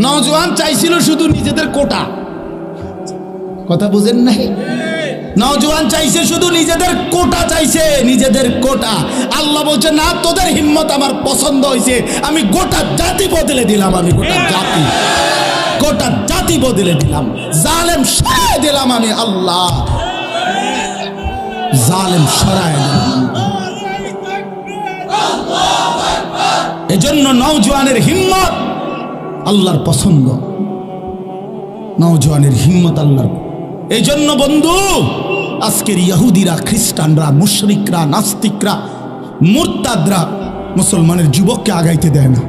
নওজোয়ান চাইছিল শুধু নিজেদের কোটা, কথা বুঝেন নাই? নওজোয়ান চাইছে শুধু নিজেদের কোটা, চাইছে নিজেদের কোটা। আল্লাহ বলছে না, তোদের হিম্মত আমার পছন্দ হয়েছে, আমি গোটা জাতি বদলে দিলাম, আমি গোটা জাতি বদলে দিলাম, জালেম সরায় দিলাম, আমি আল্লাহ জালেম সরায় দিলাম। এজন্য নওজোয়ানের হিম্মত আল্লাহর পছন্দ, নওজোয়ানের হিম্মত আল্লাহর। এই জন্য বন্ধু, আজকের ইহুদিরা, খ্রিস্টানরা, মুশরিকরা, নাস্তিকরা, মুরতাদরা মুসলমানের যুবককে আগাইতে দেয় না।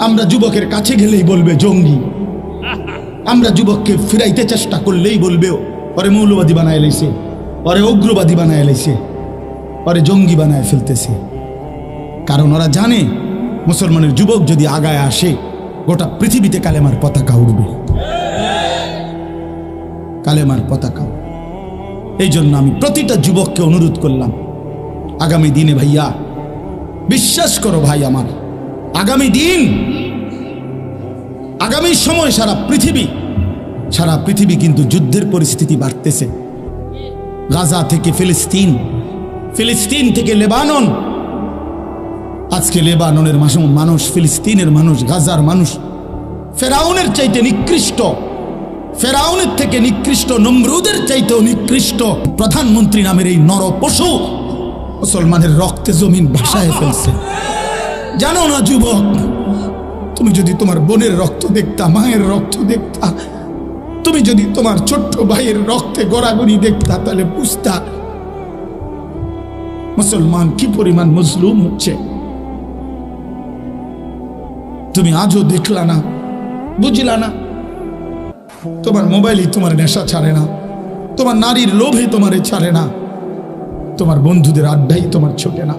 আমরা যুবকের কাছে গেলেই বলবে জঙ্গি, আমরা যুবককে ফিরাইতে চেষ্টা করলেই বলবে পরে মৌলবাদী বানায় লাইছে, পরে উগ্রবাদী বানায় লাইছে, পরে জঙ্গি বানায় ফেলতেছে। কারণ ওরা জানে মুসলমানের যুবক যদি আগায় আসে, গোটা পৃথিবীতে কালেমার পতাকা উড়বে, কালেমার পতাকা। এই জন্য আমি প্রতিটা যুবককে অনুরোধ করলাম, আগামী দিনে ভাইয়া বিশ্বাস করো ভাই আমার, আগামী দিন, আগামী সময় সারা পৃথিবী কিন্তু যুদ্ধের পরিস্থিতি বাড়তেছে। গাজা থেকে ফিলিস্তিন, ফিলিস্তিন থেকে লেবানন। আজকে লেবাননের মানুষ, ফিলিস্তিনের মানুষ, গাজার মানুষ ফেরাউনের চাইতে নিকৃষ্ট, ফেরাউনের থেকে নিকৃষ্ট, নমরুদের চাইতেও নিকৃষ্ট প্রধানমন্ত্রী নামের এই নর পশু মুসলমানের রক্তে জমিন ভাসায় ফেলছে। জানো না যুবক, তুমি যদি তোমার বোনের রক্ত দেখতা, মায়ের রক্ত দেখতা, তুমি যদি তোমার ছোট্ট ভাইয়ের রক্তে গড়াগড়ি দেখতা, তাহলে বুঝতা মুসলমান কি পরিমাণ মজলুম হচ্ছে। তুমি আজও দেখলা না, বুঝলা না। তোমার মোবাইলই তোমার নেশা ছাড়ে না, তোমার নারীর লোভে তোমারে ছাড়ে না, তোমার বন্ধুদের আড্ডাই তোমার ছোটে না।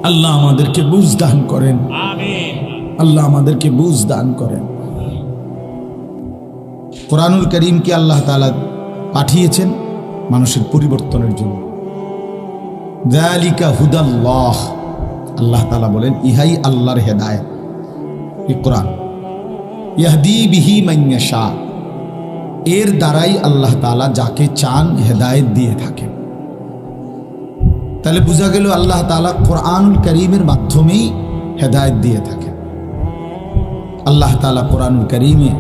আল্লাহ আমাদেরকে বুঝ দান করেন, আল্লাহ আমাদেরকে বুঝ দান করেন। কোরআনুল কারীমকে আল্লাহ তাআলা পাঠিয়েছেন মানুষের পরিবর্তনের জন্য। যালিকা হুদাল্লাহ, আল্লাহ তাআলা বলেন ইহাই আল্লাহর হেদায়েত, এই কোরআন। ইয়াহদি বিহি মান ইয়াশা, এর দ্বারাই আল্লাহ তাআলা যাকে চান হেদায়েত দিয়ে থাকেন। তাহলে বোঝা গেল আল্লাহ তাআলা কোরআনুল কারীমের মাধ্যমেই হেদায়েত দিয়ে থাকেন। আল্লাহ তাআলা কোরআনুল কারীমে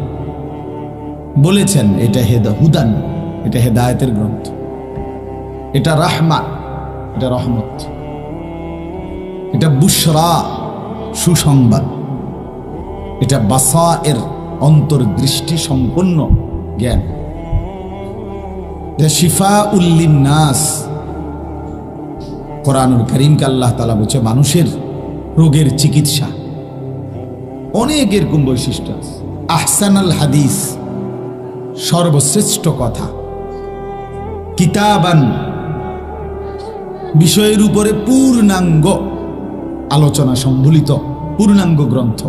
বলেছেন এটা হুদান, এটা হেদায়েতের গ্রন্থ, এটা রাহমা, এটা রহমত, এটা বুশরা, সুসংবাদ, এটা বাসায়ের, অন্তর্দৃষ্টি সম্পন্ন জ্ঞান, এটা শিফাউল লিন্নাস। কোরআনুল কারীমকে আল্লাহ তাআলা বলছে মানুষের রোগের চিকিৎসা। অনেক এরকম বৈশিষ্ট্য আছে। আহসানাল হাদিস, সর্বশ্রেষ্ঠ কথা। কিতাবান, বিষয়ের উপরে পূর্ণাঙ্গ আলোচনা সম্বলিত পূর্ণাঙ্গ গ্রন্থ।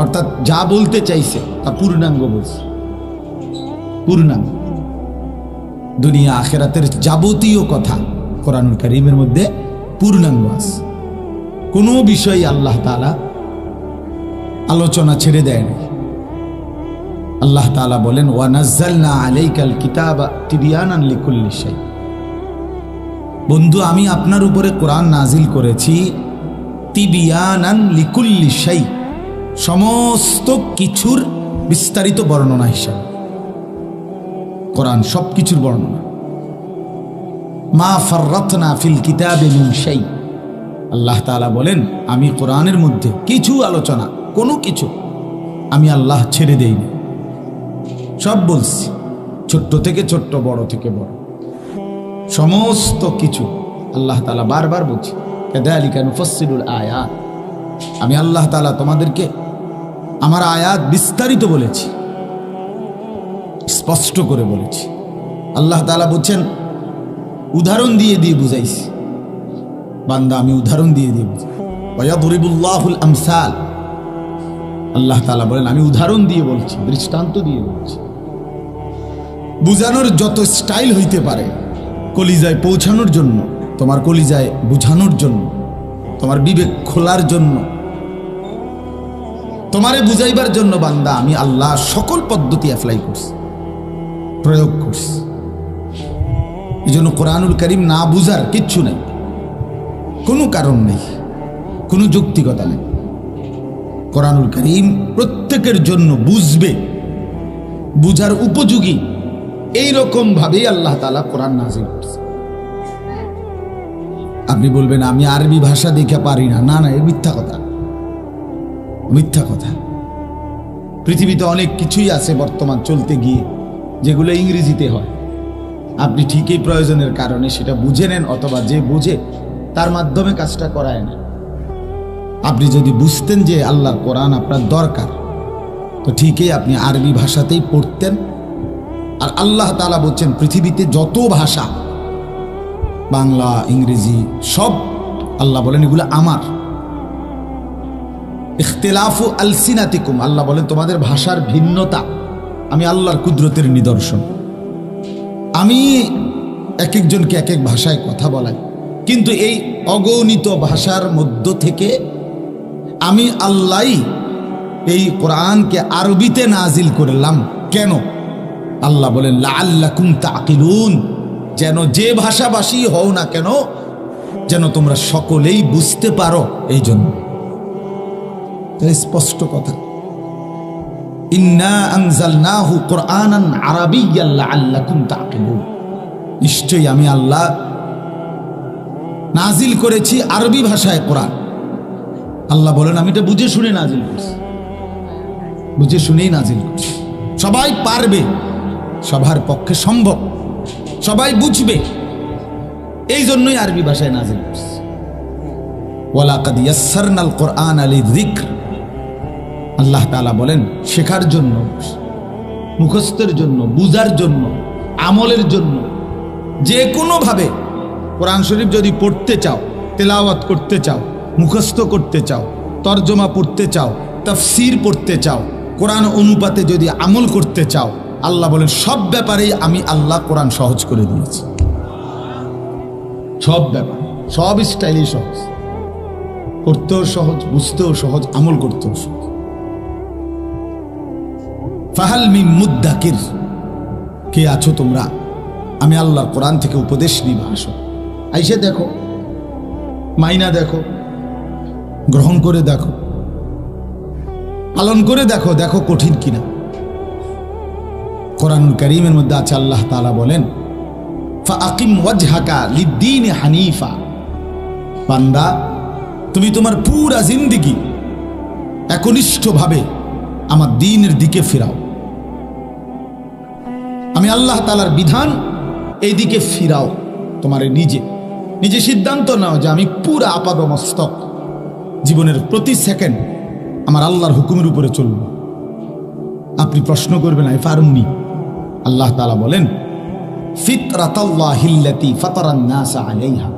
অর্থাৎ যা বলতে চাইছে তা পূর্ণাঙ্গ বলছে, পূর্ণাঙ্গ। দুনিয়া আখিরাতের যাবতীয় কথা কোরআনুল কারীমের মধ্যে পূর্ণাঙ্গ আছে। কোনো বিষয় আল্লাহ তাআলা আলোচনা ছেড়ে দেয় না। আল্লাহ তাআলা বলেন ওয়া নাযালনা আলাইকাল কিতাবা তিবয়ানান লিকুল্লি শাই। বন্ধু, আমি আপনার উপরে কোরআন নাজিল করেছি তিবয়ানান লিকুল্লি শাই, সমস্ত কিছুর বিস্তারিত বর্ণনা হিসাবে। কোরআন সব কিছুর বর্ণনা। মা ফাররাতনা ফিল কিতাবি মিন শাই, আল্লাহ তাআলা বলেন আমি কোরআনের মধ্যে কিছু আলোচনা, কোনো কিছু আমি আল্লাহ ছেড়ে দেইনি, সব বলছি, ছোট্ট থেকে ছোট্ট, বড় থেকে বড়, সমস্ত কিছু আল্লাহ তাআলা বারবার বলছি কাযালিকা নুফাসসিলুল আয়াত। আমি আল্লাহ তাআলা তোমাদেরকে আমার আয়াত বিস্তারিত বলেছি, স্পষ্ট করে বলেছি। আল্লাহ তাআলা বলছেন উদাহরণ দিয়ে দিয়ে বুঝাইছি, বান্দা আমি উদাহরণ দিয়ে দিয়ে বুঝাই। ওয়ায়াদরিবুল্লাহুল আমসাল, আল্লাহ তাআলা বলেন আমি উদাহরণ দিয়ে বলছি, দৃষ্টান্ত দিয়ে বলছি। বুঝানোর যত স্টাইল হইতে পারে কলিজায় পৌঁছানোর জন্য, তোমার কলিজায় বুঝানোর জন্য তোমার বিবেক খোলার জন্য, তোমারে বুঝাইবার জন্য বান্দা আমি আল্লাহ সকল পদ্ধতি অ্যাপ্লাই করছি, প্রয়োগ করছি। এই জন্য কোরআনুল কারীম না বুঝার কিচ্ছু নেই, কোনো কারণ নেই, কোনো যৌক্তিকতা নেই। কোরআনুল কারীম প্রত্যেকের জন্য বুঝবে, বুঝার উপযোগী এইরকম ভাবেই আল্লাহ তাআলা কোরআন নাযিল করছে। আপনি বলবেন আমি আরবি ভাষা দেখে পারি না, না না, এ মিথ্যা কথা, মিথ্যা কথা। পৃথিবীতে অনেক কিছুই আছে বর্তমান চলতে গিয়ে যেগুলো ইংরেজিতে হয়, আপনি ঠিকই প্রয়োজনের কারণে সেটা বুঝে নেন, অথবা যে বুঝে তার মাধ্যমে কাজটা করায় না। আপনি যদি বুঝতেন যে আল্লাহর কোরআন আপনার দরকার, তো ঠিকই আপনি আরবি ভাষাতেই পড়তেন। আর আল্লাহ তাআলা বলছেন পৃথিবীতে যত ভাষা, বাংলা, ইংরেজি, সব আল্লাহ বলেন এগুলো আমার। ইখতিলাফু আলসিনাতিকুম, আল্লাহ বলেন তোমাদের ভাষার ভিন্নতা আমি আল্লাহর কুদরতের নিদর্শন। আমি এক একজনকে এক এক ভাষায় কথা বলাই, কিন্তু এই অগণিত ভাষার মধ্য থেকে আমি আল্লাহ এই কোরআনকে আরবিতে নাজিল করলাম। কেন? আল্লাহ বলেন লাআল্লাকুম তাকিলুন, যেন যে ভাষাভাষী হও না কেন যেন তোমরা সকলেই বুঝতে পারো। এই জন্য স্পষ্ট কথা, ইন্না আনজালনাহু কুরআনান আরাবিয়্যান লাআল্লাকুম তাকিলুন, নিশ্চয়ই আমি আল্লাহ নাজিল করেছি আরবি ভাষায় কোরআন। আল্লাহ বলেন আমি এটা বুঝে শুনে নাজিল করছি, বুঝে শুনেই নাজিল করছি। সবাই পারবে, সবার পক্ষে সম্ভব, সবাই বুঝবে, এই জন্যই আরবি ভাষায় নাজিল করছি। ওয়ালাকাদ ইয়াসসারনাল কুরআনা লিযিকর, আল্লাহ তাআলা বলেন শেখার জন্য, মুখস্থের জন্য, বুঝার জন্য, আমলের জন্য, যে কোনোভাবে কোরআন শরীফ যদি পড়তে চাও, তেলাওয়াত করতে চাও, মুখস্থ করতে চাও, তরজমা পড়তে চাও, তাফসীর পড়তে চাও, কোরআন অনুপাতে যদি আমল করতে চাও, আল্লাহ বলেন সব ব্যাপারেই আমি আল্লাহ কোরআন সহজ করে দিয়েছি। সব ব্যাপার, সব স্টাইলই সহজ, পড়তেও সহজ, বুঝতেও সহজ, আমল করতেও সহজ। ফাহাল মিন মুদ্দাকির, কে আছো তোমরা আমি আল্লাহর কোরআন থেকে উপদেশ নিবা? আসো, আইসে দেখো, মাইনা দেখো, গ্রহণ করে দেখো, পালন করে দেখো, দেখো কঠিন কিনা। কোরআনুল কারীমের মধ্যে আছে আল্লাহ তাআলা বলেন ফাআকিম ওয়াজহাকা লিদ্দীনি হানিফা, বান্দা তুমি তোমার পুরা জিন্দেগি একনিষ্ঠভাবে আমার দ্বীনের দিকে ফিরাও। আমি আল্লাহ তাআলার বিধান এই দিকে ফিরাও। তোমার নিজে নিজে সিদ্ধান্ত নাও যে আমি পুরা আপাদমস্তক জীবনের প্রতি সেকেন্ড আমার আল্লাহর হুকুমের উপরে চলব। আপনি প্রশ্ন করবেন আই পারুমনি? আল্লাহ তাআলা বলেন ফিতরাতাল্লাহিল্লাতী ফাতারান নাসা আলাইহা,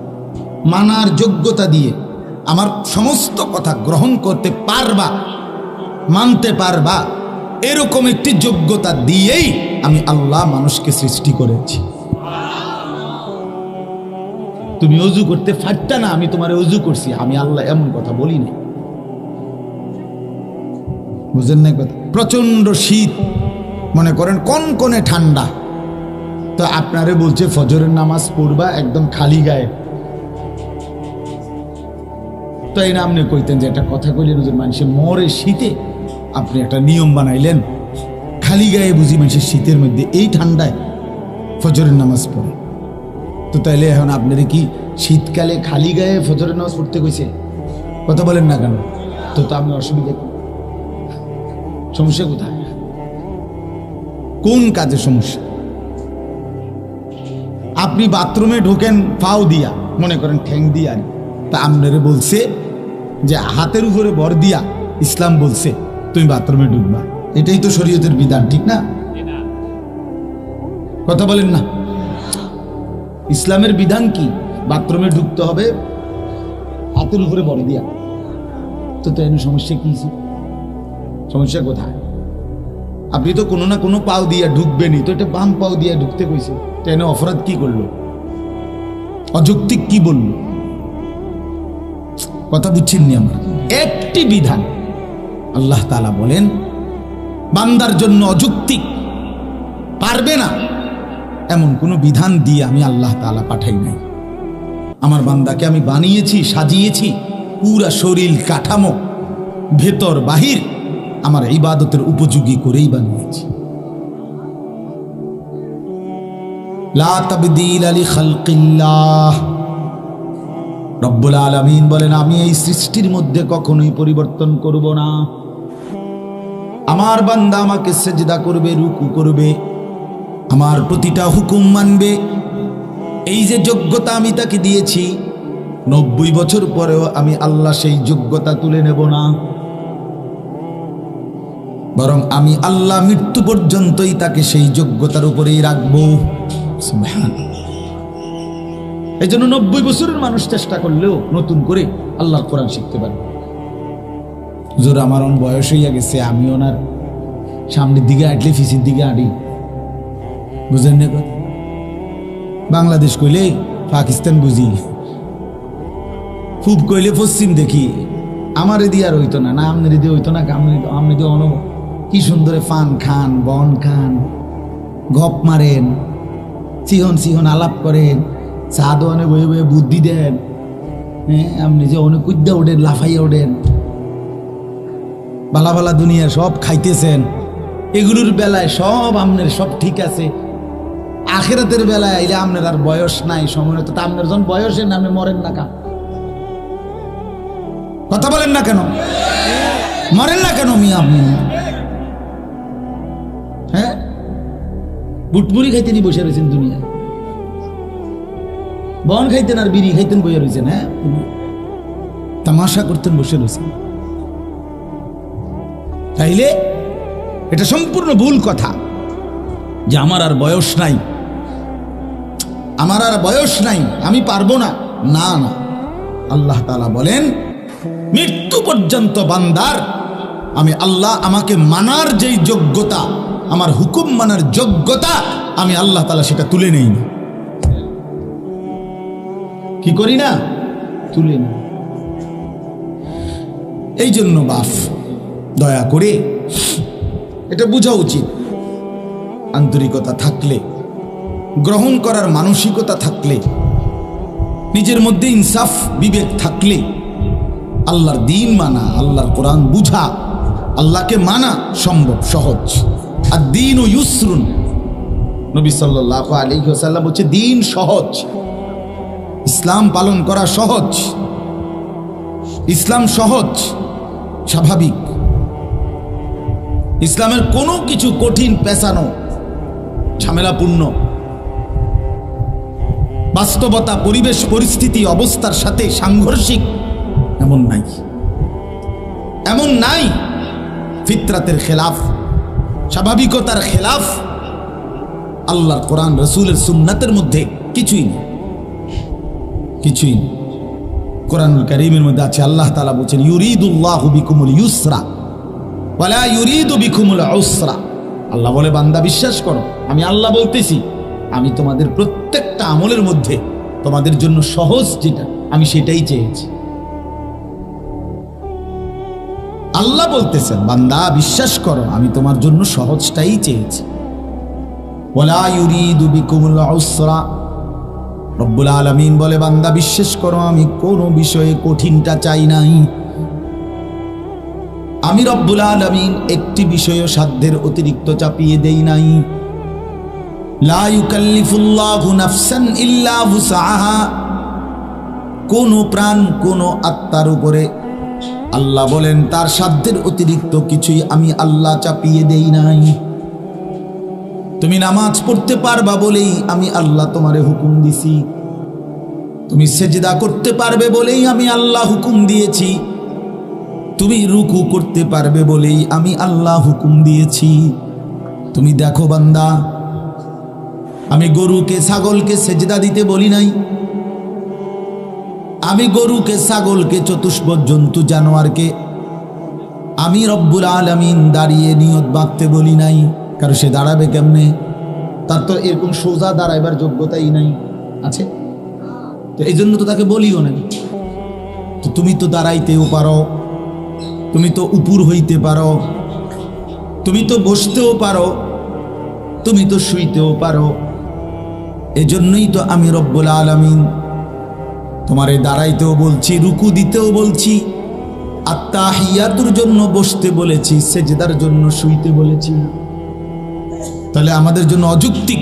মানার যোগ্যতা দিয়ে আমার সমস্ত কথা গ্রহণ করতে পারবা, মানতে পারবা, এরকম একটি যোগ্যতা দিয়েই আমি আল্লাহ মানুষকে সৃষ্টি করেছি। তুমি ওযু করতে পারতা না, আমি তোমারে ওযু করছি, আমি আল্লাহ এমন কথা বলি না। বুঝেন না কথা? প্রচন্ড শীত, মনে করেন কনকনে ঠান্ডা, তো আপনারে বলছে ফজরের নামাজ পড়বা একদম খালি গায়ে, তো এই না আপনি কইতেন যে একটা কথা কইলেন যে মানুষের মরে শীতে, আপনি একটা নিয়ম বানাইলেন খালি গায়ে বুঝি মানুষের শীতের মধ্যে এই ঠান্ডায় ফজরের নামাজ পড়ে। তো তাইলে এখন আপনাদের কি শীতকালে খালি গায়ে ফজরের নামাজ পড়তে কইছে? কথা বলেন না কেন? তো আমি অসুবিধা, সমস্যা কোথায়? কোন কাজে সমস্যা? আপনি বাথরুমে ঢোকেন পাও দিয়া, মনে করেন ঠ্যাং দিয়া, তা আপনারে বলছে যে হাতের উপরে ভর দিয়া ইসলাম বলছে তুমি বাথরুমে ঢুকবা, এটাই তো শরীয়তের বিধান, ঠিক না? কথা বলেন না? ইসলামের বিধান কি? বাথরুমে ঢুকতে হবে হাতের উপরে ভর দিয়া। তো এনে সমস্যা কি? সমস্যা কোথায়? আপনি তো কোনো না কোনো পাও দিয়া ঢুকবেনই, তো এটা বাম পাও দিয়া ঢুকতে কইছে, তো এনে অপরাধ কি করলো? অযৌক্তিক কি বললো? কথা বুঝছেননি? আমার একটি বিধান আল্লাহ তাআলা বলেন বান্দার জন্য অযৌক্তিক, পারবে না এমন কোনো বিধান দিয়ে আমি আল্লাহ তাআলা পাঠাই নাই। আমার বান্দাকে আমি বানিয়েছি, সাজিয়েছি, পুরা শরীর কাঠামো ভেতর বাহির আমার ইবাদতের উপযোগী করেই বানিয়েছি। লা তাবদীলা লিখালকিল্লাহ, রব্বুল আলামিন বলেন আমি এই সৃষ্টির মধ্যে কখনোই পরিবর্তন করব না। আমার বান্দা আমাকে সেজদা করবে, রুকু করবে, আমার প্রতিটা হুকুম মানবে, এই যে যোগ্যতা আমি তাকে দিয়েছি, 90 বছর পরেও আমি আল্লাহ সেই যোগ্যতা তুলে নেব না, বরং আমি আল্লাহ মৃত্যু পর্যন্তই তাকে সেই যোগ্যতার উপরেই রাখবো। সুবহানাল্লাহ। এই জন্য 90 বছরের মানুষ চেষ্টা করলেও নতুন করে আল্লাহর কোরআন শিখতে পারবে। হুজুর আমার বয়স হইয়া গেছে, আমি ওনার সামনের দিকে আটলে পিছের দিকে আঁটি, বুঝেন না? বাংলাদেশ কইলে পাকিস্তান বুঝি, খুব কইলে পশ্চিম দেখি। আমার এদি আর হইতো না, না আমনের এদি হইতো না, আমনি দিয়ে অন কি সুন্দরে ফান খান, বন খান, গপ মারেন, সিহন সিহন আলাপ করেন, চা দোয়ানে বয়ে বয়ে বুদ্ধি দেন, হ্যাঁ আপনি যে অনেক কুদ্দা ওঠেন, লাফাইয়া ওঠেন, বালা বালা দুনিয়া সব খাইতেছেন, এগুলোর বেলায় সব আমনের সব ঠিক আছে। আখিরাতের বেলায় আইলে আপনার আর বয়স নাই, সময় তো আপনার যখন বয়সের নামে মরেন না, কথা বলেন না কেন? মরেন না কেন মিয়া আপনি? হ্যাঁ বুটমুড়ি খাইতেন বসে রয়েছেন দুনিয়া, বন খাইতেন আর বিড়ি খাইতেন বসে রয়েছেন, হ্যাঁ তামাশা করতেন বসে রয়েছেন। তাইলে এটা সম্পূর্ণ ভুল কথা যে আমার আর বয়স নাই, আমার আর বয়স নাই, আমি পারবো না। না না, আল্লাহ তাআলা বলেন মৃত্যু পর্যন্ত বান্দার আমি আল্লাহ আমাকে মানার যেই যোগ্যতা, আমার হুকুম মানার যোগ্যতা, আমি আল্লাহ তাআলা সেটা তুলে নেই না। কি করি না? তুলে নেই। এই জন্য বাপ দয়া করে এটা বোঝা উচিত, আন্তরিকতা থাকলে, গ্রহণ করার মানসিকতা থাকলে, নিজের মধ্যে ইনসাফ বিবেক থাকলে আল্লাহর দ্বীন মানা, আল্লাহর কোরআন বুঝা, আল্লাহকে মানা সম্ভব, সহজ। আর দ্বীন ও ইউসরুন, নবী সাল্লাল্লাহু আলাইহি ওয়াসাল্লাম বলছে দ্বীন সহজ, ইসলাম পালন করা সহজ, ইসলাম সহজ, স্বাভাবিক। ইসলামের কোনো কিছু কঠিন, পেছানো, ঝামেলাপূর্ণ, বাস্তবতা, পরিবেশ, পরিস্থিতি, অবস্থার সাথে সাংঘর্ষিক এমন নাই, এমন নাই। ফিতরাতের খেলাফ, স্বাভাবিকতার খেলাফ আল্লাহর কোরআন রাসূলের সুন্নাতের মধ্যে কিছুই নেই, কিছুই নেই। কোরআনুল কারীমের মধ্যে আছে আল্লাহ তাআলা বলেন ইউরিদুল্লাহু বিকুমুল ইউসরা ওয়ালা ইউরিদু বিকুমুল উসরা। আল্লাহ বলে বান্দা বিশ্বাস করো, আমি আল্লাহ বলতেছি, আমি তোমাদের প্রত্যেকটা আমলের মধ্যে তোমাদের জন্য সহজ যেটা আমি সেটাই চেয়েছি। আল্লাহ বলতেছেন বান্দা বিশ্বাস করো, আমি তোমার জন্য সহজটাই চেয়েছি। ওয়ালা ইউরিদু বিকুমুল উসরা, রব্বুল আলামিন বলে বান্দা বিশ্বাস করো, আমি কোনো বিষয়ে কঠিনটা চাই নাই। আমি রব্বুল আলামিন একটি বিষয় সাধ্যের অতিরিক্ত চাপিয়ে দেই নাই। লা ইউকাল্লিফুল্লাহু নাফসান ইল্লা উসআহা, কোন প্রাণ, কোন আত্মার উপরে আল্লাহ বলেন তার সাধ্যের অতিরিক্ত কিছুই আমি আল্লাহ চাপিয়ে দেই নাই। তুমি নামাজ পড়তে পারবা বলেই আমি আল্লাহ তোমারে হুকুম দিছি, তুমি সেজদা করতে পারবে বলেই আমি আল্লাহ হুকুম দিয়েছি, তুমি রুকু করতে পারবে বলেই আমি আল্লাহ হুকুম দিয়েছি। তুমি দেখো বান্দা, আমি গরুকে ছাগলকে সেজদা দিতে বলি নাই, আমি গরুকে ছাগলকে চতুষ্পদ জন্তু জানোয়ারকে আমি রব্বুল আলামিন দাঁড়িয়ে নিয়ত বাঁধতে বলি নাই। কারণ সে দাঁড়াবে কেমনে? তার তো এরকম সোজা দাঁড়াইবার যোগ্যতাই নাই, আছে তো এই জন্য তো তাকে বলিও নাই। তো তুমি তো দাঁড়াইতেও পারো, তুমি তো উপর হইতে পারো, তুমি তো বসতেও পারো, তুমি তো শুইতেও পারো। এজন্যই তো আমি রব্বুল আলামিন তোমারে দাঁড়াইতেও বলছি, রুকু দিতেও বলছি, আত্তাহিয়াতুর জন্য বসতে বলেছি, সেজদার জন্য শুইতে বলেছি। তাহলে আমাদের জন্য অযৌক্তিক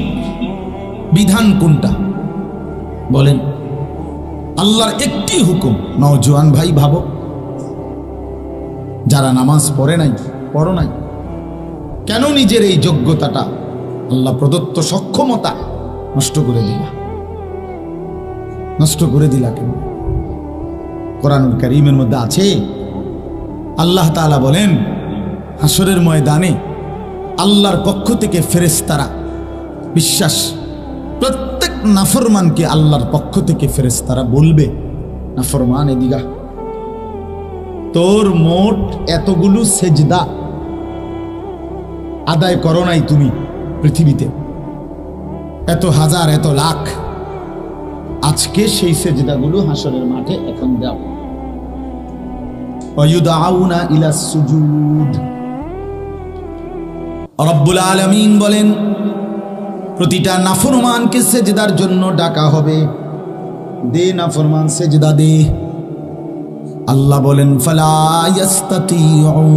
বিধান কোনটা বলেন? আল্লাহর একটি হুকুম। নওজোয়ান ভাই ভাবো, যারা নামাজ পড়ে নাই, পড়ো নাই, কেন নিজের এই যোগ্যতাটা, আল্লাহ প্রদত্ত সক্ষমতা নষ্ট করে দিলা? নষ্ট করে দিলা কেন? কোরআনুল কারীমের মধ্যে আছে, আল্লাহ তাআলা বলেন হাসরের ময়দানে আল্লাহর পক্ষ থেকে ফেরেশতারা, বিশ্বাস, প্রত্যেক নাফরমানকে আল্লাহর পক্ষ থেকে ফেরেশতারা বলবে, নাফরমান এদিগা, তোর মোট এতগুলো সেজদা আদায় করো নাই তুমি পৃথিবীতে, এত হাজার এত লাখ, আজকে সেই সেজদাগুলো হাসরের মাঠে এখন দাও। ওয়ায়ুদআউনা ইলাস সুজুদ। রব্বুল আলামিন বলেন প্রতিটা নাফরমানকে সেজদার জন্য ডাকা হবে। দে নাফরমান সেজদা দে। আল্লাহ বলেন ফালা ইয়াস্তাতিউন,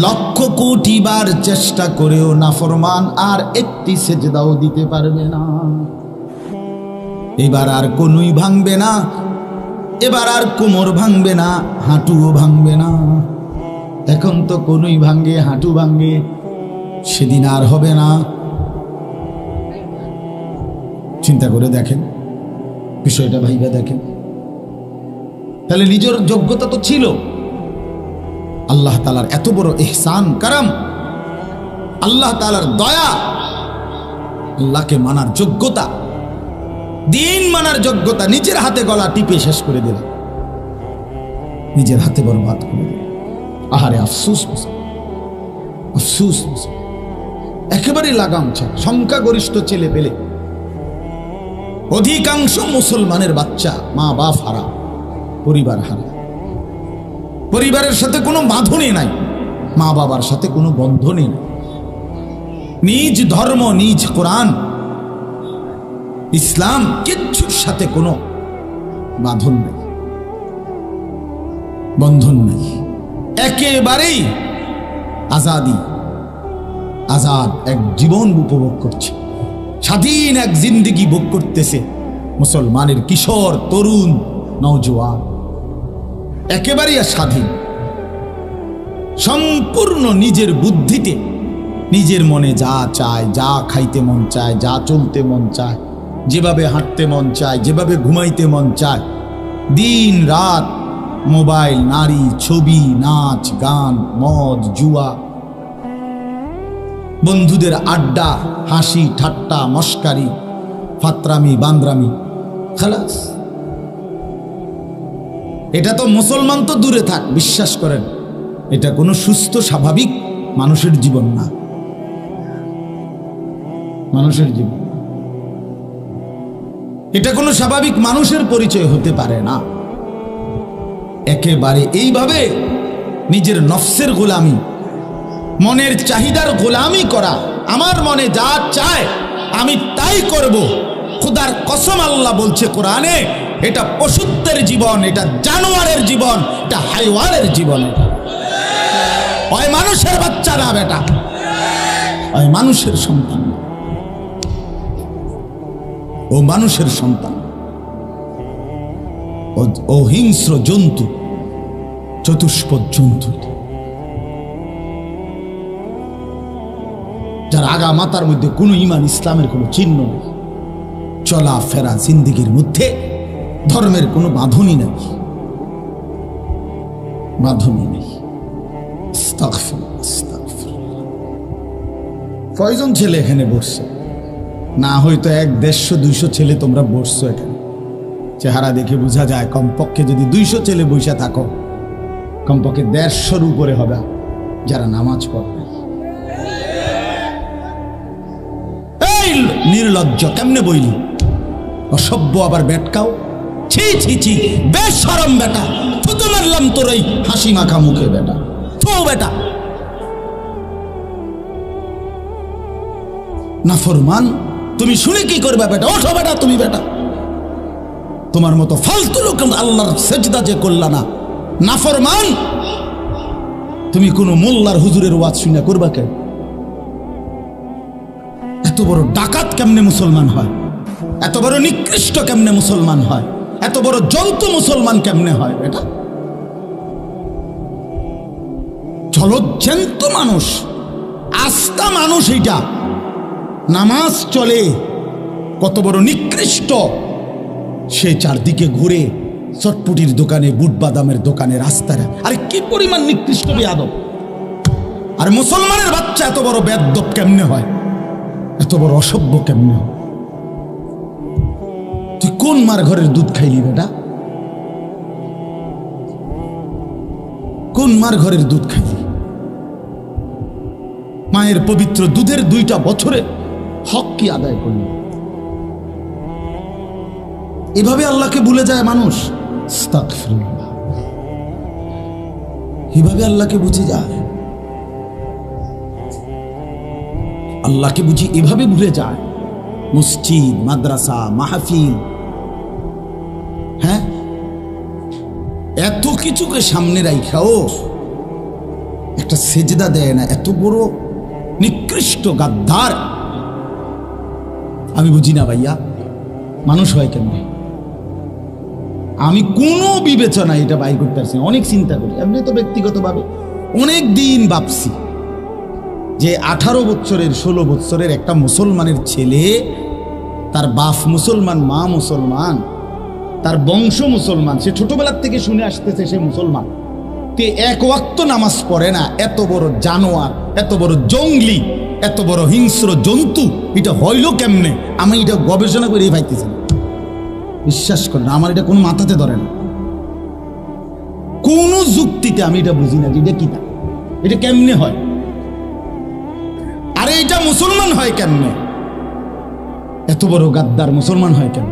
লক্ষ কোটি বার চেষ্টা করেও নাফরমান আর একটি সেজদাও দিতে পারবে না। এবার আর কোনই ভাঙবে না, এবার আর কোমর ভাঙবে না, হাঁটুও ভাঙবে না। এখন তো কোনই ভাঙে, হাঁটু ভাঙে, সেদিন আর হবে না। চিন্তা করে দেখেন বিষয়টা, ভাইবা দেখেন। তাহলে নিজের যোগ্যতা তো ছিল, আল্লাহ তাআলার এত বড় ইহসান কারাম, আল্লাহ তাআলার দয়া, আল্লাহকে মানার যোগ্যতা, দিন মানার যোগ্যতা নিজের হাতে গলা টিপে শেষ করে দিল, নিজের হাতে বরবাদ করে দিল। আহারে আফসোস, আফসোস, একেবারে লাগাম ছাড়া। সংখ্যাগরিষ্ঠ ছেলে পেলে, অধিকাংশ মুসলমানের বাচ্চা মা বাপ হারা, পরিবার হারা, পরিবারের সাথে কোনো বাঁধনই নাই, মা বাবার সাথে কোনো বন্ধনই নাই, নিজ ধর্ম, নিজ কোরআন, ইসলাম কিচ্ছুর সাথে কোনো বাঁধন নেই, বন্ধন নেই, একেবারেই আজাদি, আজাদ এক জীবন উপভোগ করছে, স্বাধীন এক জিন্দেগি ভোগ করতেছে মুসলমানের কিশোর, তরুণ, নওজোয়ান, একেবারেই স্বাধীন, সম্পূর্ণ নিজের বুদ্ধিতে, নিজের মনে যা চায়, যা খাইতে মন চায়, যা চলতে মন চায়, যেভাবে হাঁটতে মন চায়, যেভাবে ঘুমাইতে মন চায়, দিন রাত মোবাইল, নারী, ছবি, নাচ, গান, মদ, জুয়া, বন্ধুদের আড্ডা, হাসি ঠাট্টা, মস্কারি, ফাতরামি, বান্দরামি, খালাস। এটা তো মুসলমান তো দূরে থাক, বিশ্বাস করেন এটা কোনো সুস্থ স্বাভাবিক মানুষের জীবন না, মানুষের জীবন, এটা কোনো স্বাভাবিক মানুষের পরিচয় হতে পারে না। একেবারে এইভাবে নিজের নফসের গোলামি, মনের চাহিদার গোলামি করা, আমার মনে যা চায় আমি তাই করব, খোদার কসম আল্লাহ বলছে কোরআনে, এটা পশুত্বের জীবন, এটা জানোয়ারের জীবন, এটা হাইওয়ানের জীবন। ওই মানুষের বাচ্চা না বেটা, ওই মানুষের সন্তান, ও মানুষের সন্তান, ও হিংস্র জন্তু, চতুষ্পদ জন্তু, যার আগা মাথার মধ্যে কোনো ইমান ইসলামের কোনো চিহ্ন নেই, চলা ফেরা জিন্দিগির মধ্যে ধর্মের কোনো বাঁধনই নেই, বাঁধনই নেই। কয়জন ছেলে এখানে বসছে? না হয়তো 100-150 ছেলে তোমরা বসছো এখানে, চেহারা দেখে বোঝা যায় কমপক্ষে যদি 200 ছেলে বসে থাকো, কমপক্ষে 150-র উপরে হবে যারা নামাজ পড়বে। এই নির্লজ্জ, কেমনে বইলি? অসভ্য, আবার বেটকাও, ছি ছি ছি, বেশরম বেটা, থুতু মারলাম তোর এই হাসি মাখা মুখে বেটা, থু বেটা। নাফরমান, তুমি শুনে কি করবে বেটা? ওঠো বেটা, তুমি বেটা। তোমার মতো ফালতু লোক আল্লাহর সেজদা যে করলা না, নাফরমান, তুমি কোন মোল্লার হুজুরের ওয়াজ শুনে করবা কেন? এত বড় ডাকাত কেমনে মুসলমান হয়? এত বড় নিকৃষ্ট কেমনে মুসলমান হয়? এত বড় জন্তু মুসলমান কেমনে হয় বেটা? জলজ্যান্ত মানুষ, আস্থা মানুষ, এইটা নামাজ চলে, কত বড় নিকৃষ্ট। সে চারদিকে ঘুরে চটপুটির দোকানে, বুট বাদামের দোকানে, রাস্তায়। আরে কি পরিমাণ নিকৃষ্ট বেয়াদব! আর মুসলমানের বাচ্চা এত বড় বেয়াদব কেমনে হয়? এত বড় অসভ্য কেমনে হয়? তুই কোন মার ঘরের দুধ খাইলি বেটা? কোন মার ঘরের দুধ খাইলি? মায়ের পবিত্র দুধের 2টা বছরে হক কি আদায় করলি? এভাবে আল্লাহকে ভুলে যায় মানুষ। আস্তাগফিরুল্লাহ, এভাবে আল্লাহকে বুঝে যায়। আল্লাহকে বুঝি এভাবে ভুলে যায়। মসজিদ, মাদ্রাসা, মাহফিল, হ্যাঁ, এত কিছুকে সামনে রাইখাও একটা সেজদা দেয় না। এত বড় নিকৃষ্ট গাদ্দার আমি বুঝি না ভাইয়া, মানুষ হয় কেন? আমি কোনো বিবেচনা এটা বাইর করতে পারছি না। অনেক চিন্তা করি, এমনি তো ব্যক্তিগতভাবে অনেক দিন ভাবছি যে 18 বছরের 16 বছরের একটা মুসলমানের ছেলে, তার বাপ মুসলমান, মা মুসলমান, তার বংশ মুসলমান, সে ছোটবেলার থেকে শুনে আসতেছে সে মুসলমান, তে এক ওয়াক্ত নামাজ পড়ে না। এত বড় জানোয়ার, এত বড় জঙ্গলি, এত বড় হিংস্র জন্তু, এটা হইল কেমনে? আমি এটা গবেষণা করে পাইতেছি। বিশ্বাস করেন, আমার এটা কোনো মাথাতে ধরে না, কোন যুক্তিতে আমি এটা বুঝি না যে এটা কি, এটা কেমনে হয়? আরে এটা মুসলমান হয় কেমনে? এত বড় গাদ্দার মুসলমান হয় কেন?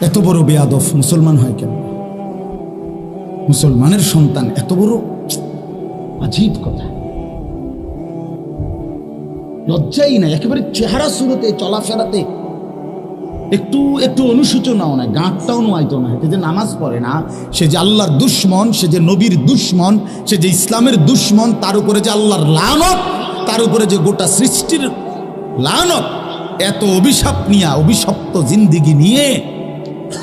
এত বড় বেয়াদব মুসলমান হয় কেন? মুসলমানের সন্তান এত বড়, আজীব কথা। লজ্জাই নাই একেবারে, চেহারা সুরতে, চলাফেরাতে একটু একটু অনুশোচনাও নাই, গাঁটটাও নোয়াইতো না। এতে যে নামাজ পড়ে না, সে যে আল্লাহর দুশ্মন, সে যে নবীর দুশ্মন, সে যে ইসলামের দুশ্মন, তার উপরে যে আল্লাহর লানত, তার উপরে যে গোটা সৃষ্টির লানত, এত অভিশাপ নিয়ে, অভিশপ্ত জিন্দিগি নিয়ে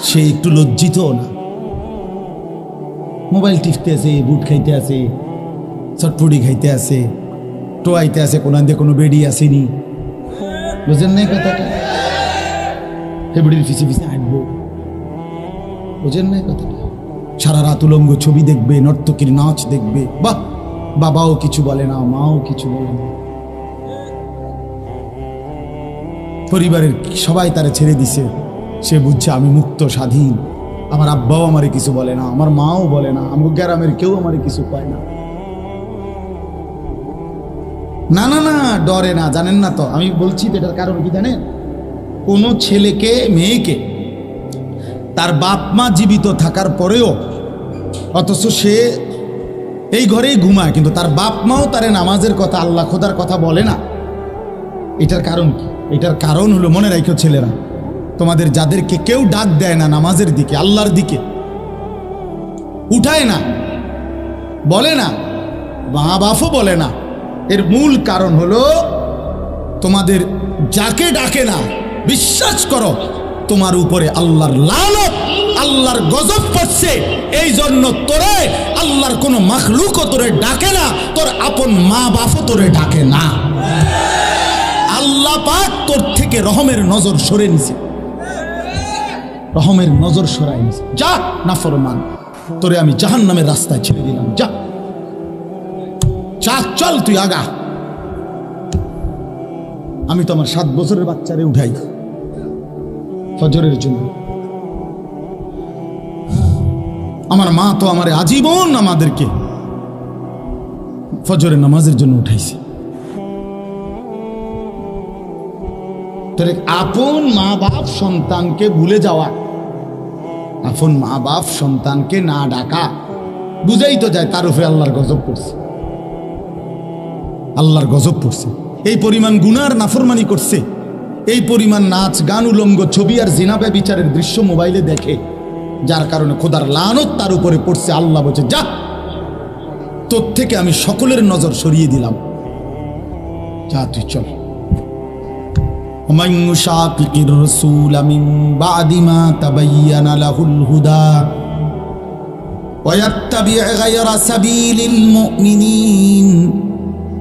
সে একটু লজ্জিত না। মোবাইল টিপতে আছে, বুট খাইতে আছে, চটপটি খাইতে আছে, টোয়াইতে আছে, কোন দিয়ে কোনো বেডি আসেনি, বুঝেন নাই কথাটা? হেবড়ির পিছিয়ে পিছিয়ে হাঁটবো, বুঝেন নাই কথাটা? সারা রাত উলঙ্গ ছবি দেখবে, নর্তকীর নাচ দেখবে। বাহ, বাবাও কিছু বলে না, মাও কিছু বলে না, পরিবারের সবাই তারে ছেড়ে দিছে। সে বুঝছে আমি মুক্ত, স্বাধীন। আমার আব্বাও আমারে কিছু বলে না, আমার মাও বলে না, আমার গ্রামের কেউ আমারে কিছু পায় না। না না না, ডরে না। জানেন না তো আমি বলছি এটার কারণ কি জানেন? কোনো ছেলেকে, মেয়েকে তার বাপ মা জীবিত থাকার পরেও, অথচ সে এই ঘরেই ঘুমায়, কিন্তু তার বাপ মাও তারে নামাজের কথা, আল্লাহ খোদার কথা বলে না। এটার কারণ কি? এটার কারণ হলো, মনে রাখো ছেলেরা, তোমাদের যাদেরকে কেউ ডাক দেয় না নামাজের দিকে, আল্লাহর দিকে উঠায় না, বলে না, মা বাপও বলে না, এর মূল কারণ হলো তোমাদের যাকে ডাকে না, বিশ্বাস করো তোমার উপরে আল্লাহর লানত, আল্লাহর গজব পড়ছে। এই জন্য তোরে আল্লাহর কোনো মাখলুকও তোরে ডাকে না, তোর আপন মা বাপও তোরে ডাকে না। আল্লাহ পাক তোর থেকে রহমের নজর সরে নিছে, রহমের নজর সরাই নিছে। যা নাফরমান, তোরে আমি জাহান্নামের রাস্তায় ছেড়ে দিলাম, যা যা, চল তুই আগা। আমি তো আমার 7 বছরের বাচ্চারে উঠাই ফজরের জন্য। আমার মা তো আমার আজীবন আমাদেরকে ফজরের নামাজের জন্য উঠাইছে। তোর আপন মা বাপ সন্তানকে ভুলে যাওয়া আপন মা বাপ সন্তানকে না ডাকা বুঝাই তো যায় তার উপরে আল্লাহর গজব পড়ছে, আল্লাহর গজব পড়ছে। এই পরিমাণ গুনার নাফরমানি করছে, এই পরিমাণ নাচ গান উলঙ্গ ছবি আর জিনা ব্যভিচারের দৃশ্য মোবাইলে দেখে, যার কারণে খোদার লানত তার উপরে পড়ছে। আল্লাহ বলছে, যা, তোর থেকে আমি সকলের নজর সরিয়ে দিলাম, যা তুই চল। ومن يشاقق الرسول من بعد ما تبين له الهدى ويتبع غير سبيل المؤمنين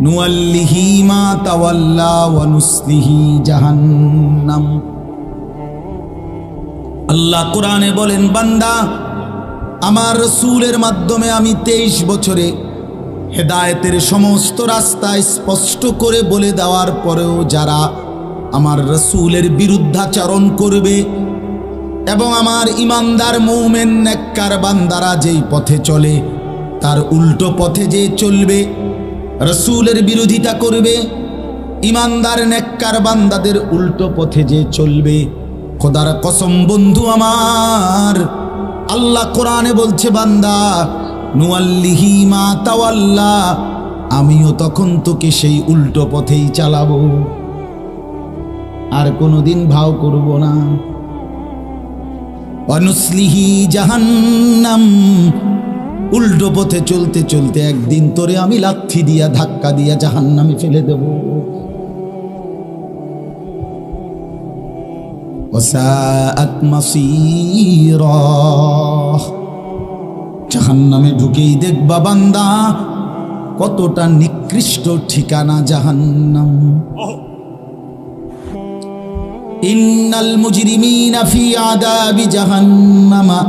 نوله ما تولى ونصله جهنم। আল্লাহ কোরআনে বলেন, বান্দা আমার রাসূলের মাধ্যমে আমি 23 বছরে হেদায়েতের সমস্ত রাস্তা স্পষ্ট করে বলে দেওয়ার পরেও যারা আমার রাসূলের বিরুদ্ধাচরণ করবে এবং আমার ইমানদার মুমিন নেককার বান্দারা যেই পথে চলে তার উল্টো পথে যে চলবে, রাসূলের বিরোধিতা করবে, ইমানদার নেককার বান্দাদের উল্টো পথে যে চলবে, খোদার কসম বন্ধু আমার, আল্লাহ কোরআনে বলছে, বান্দা নুয়াল্লিহি মা তাওয়াল্লা, আমিও তখন তোকে সেই উল্টো পথেই চালাবো, আর কোনোদিন ভাও করব না। অনুসলিহি জাহান্নাম, উল্টো পথে চলতে চলতে একদিন তোরে আমি লাথি দিয়া ধাক্কা দিয়া জাহান্নামে ফেলে দেব। ওয়াসাআত মাসীরা, জাহান্নামে ঢুকেই দেখবা বান্দা কতটা নিকৃষ্ট ঠিকানা জাহান্নাম। ইন্নাল মুজরিমিনা ফি আযাবি জাহান্নামা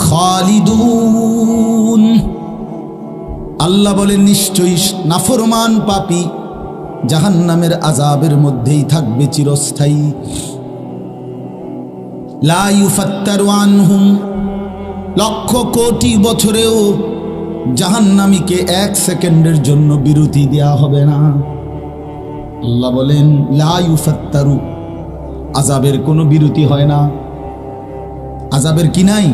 খালিদুন, আল্লাহ বলেন নিশ্চয়ই নাফরমান পাপী জাহান্নামের আযাবের মধ্যেই থাকবে চিরস্থায়ী। লা ইউফাত্তারু আনহুম, লক্ষ কোটি বছরেও জাহান্নামীকে 1 সেকেন্ডের জন্য বিরতি দেয়া হবে না। আল্লাহ বলেন লা ইউফাত্তারু, আযাবের কোনো বিরতি হয় না, আযাবের কি নাই।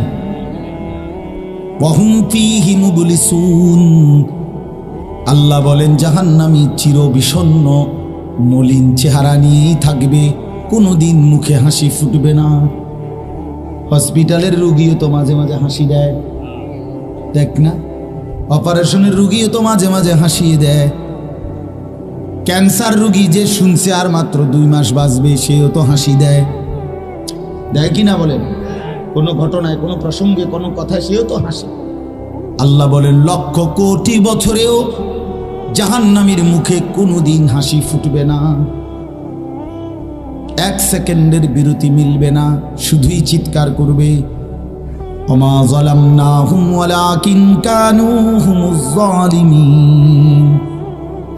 ওয়াহুম ফীহি মুবলিসুন, আল্লাহ বলেন জাহান্নামী চির বিষণ্ণ মলিন চেহারা নিয়েই থাকবে, কোনোদিন মুখে হাসি ফুটবে না। হসপিটালের রোগীও তো মাঝে মাঝে হাসি দেয়, দেখ না, অপারেশনের রোগীও তো মাঝে মাঝে হাসিয়ে দেয়। ক্যান্সার রোগী যে শুনছে আর মাত্র 2 মাস বাঁচবে, সেও তো হাসি দেয়, দেয় কি না বলেন? কোনো ঘটনায়, কোনো প্রসঙ্গে, কোনো কথায় সেও তো হাসে। আল্লাহ বলেন লক্ষ কোটি বছরেও জাহান্নামীর মুখে কোনোদিন হাসি ফুটবে না, 1 সেকেন্ডের বিরতি মিলবে না, শুধুই চিৎকার করবে, ওমা যালামনাহুম ওয়ালাকিন কানু হুমুজ জালিমিন।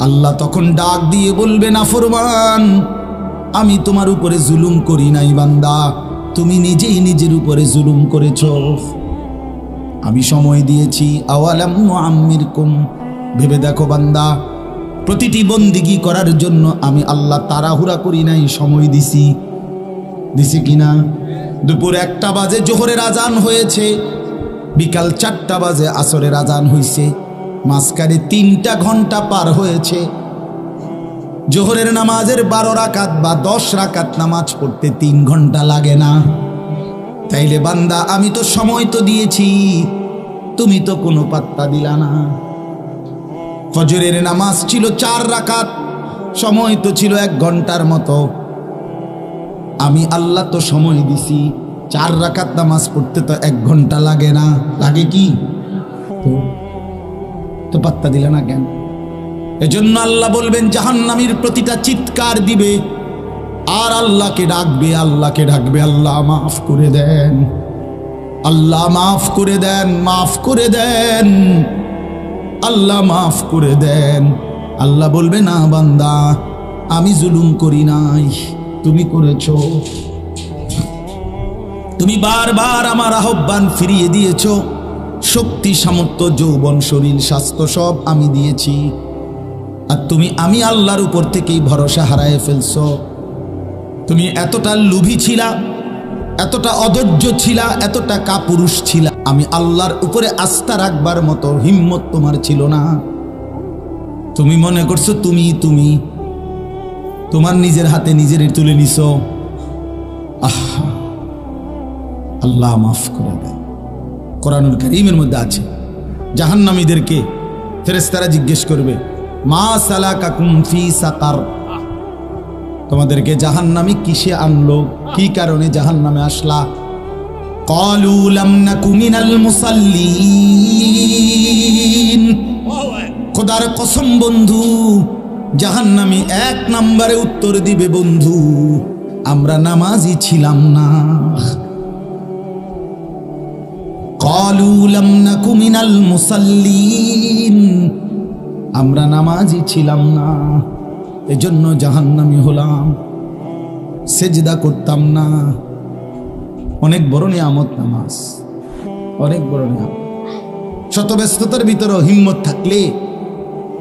আল্লাহ তখন ডাক দিয়ে বলবে, নাফরমান, আমি তোমার উপরে জুলুম করি নাই বান্দা, তুমি নিজেই নিজের উপরে জুলুম করেছ। আমি সময় দিয়েছি, আওয়ালাম নুআম্মিরকুম, ভেবে দেখো বান্দা, প্রতিটি বন্দিগি করার জন্য আমি আল্লাহ তাড়াহুড়া করি নাই, সময় দিছি, দিছি কিনা? দুপুর 1টা বাজে জোহরের আজান হয়েছে, বিকাল 4টা বাজে আসরের আজান হয়েছে, মাঝখানে 3টা ঘন্টা পার হয়েছে। জোহরের নামাজের 12 রাকাত বা 10 রাকাত নামাজ পড়তে 3 ঘন্টা লাগে না। তাইলে বান্দা আমি তো সময় তো দিয়েছি, তুমি তো কোনো পাত্তা দিলা না। ফজরের নামাজ ছিল 4 রাকাত, সময় তো ছিল 1 ঘন্টার মতো, আমি আল্লাহ তো সময় দিছি, 4 রাকাত নামাজ পড়তে তো 1 ঘন্টা লাগে না, লাগে কি? তো পাত্তা দিলা না কেন? এজন্য আল্লাহ বলবেন জাহান্নামীর প্রতিটা চিৎকার দিবে আর আল্লাহকে ডাকবে, আল্লাহকে ডাকবে, আল্লাহ মাফ করে দেন, আল্লাহ মাফ করে দেন, মাফ করে দেন, আল্লাহ মাফ করে দেন। আল্লাহ বলবে না বান্দা, আমি জুলুম করি নাই, তুমি করেছো। তুমি বারবার আমার আহ্বান ফিরিয়ে দিয়েছো, শক্তি সামর্থ্য যৌবন শরীর স্বাস্থ্য সব আমি দিয়েছি, আর তুমি আমি আল্লাহর উপর থেকেই ভরসা হারায় ফেলছো। তুমি এতটা লোভী ছিলা, এতটা অধৈর্য ছিলা, এতটা কাপুরুষ ছিলা, আমি আল্লাহর উপরে আস্থা রাখবার মতো হিম্মত তোমার ছিল না। তুমি মনে করছো তুমি তোমার নিজের হাতে নিজের তুলে নিছো। আল্লাহ মাফ করে দেয়। কোরআনুল কারীমের মধ্যে আছে, জাহান্নামীদেরকে ফেরেশতারা জিজ্ঞেস করবে, মা সালাকাকুম ফি সাকার, তোমাদেরকে জাহান্নামী কিসে আনলো, কি কারণে জাহান্নামে আসলা? ক্বালু লাম নাকু মিনাল মুসাল্লিন, খোদার কসম বন্ধু, জাহান্নামী এক নম্বরে উত্তর দিবে, বন্ধু আমরা নামাজি ছিলাম না। ক্বালু লাম নাকু মিনাল মুসাল্লিন, আমরা নামাজি ছিলাম না, এজন্য জাহান্নামী হলাম, সেজদা করতাম না। অনেক বড় নিয়ামত নামাজ, অনেক বড় নিয়ামত। শত ব্যস্ততার ভিতরে হিম্মত থাকলে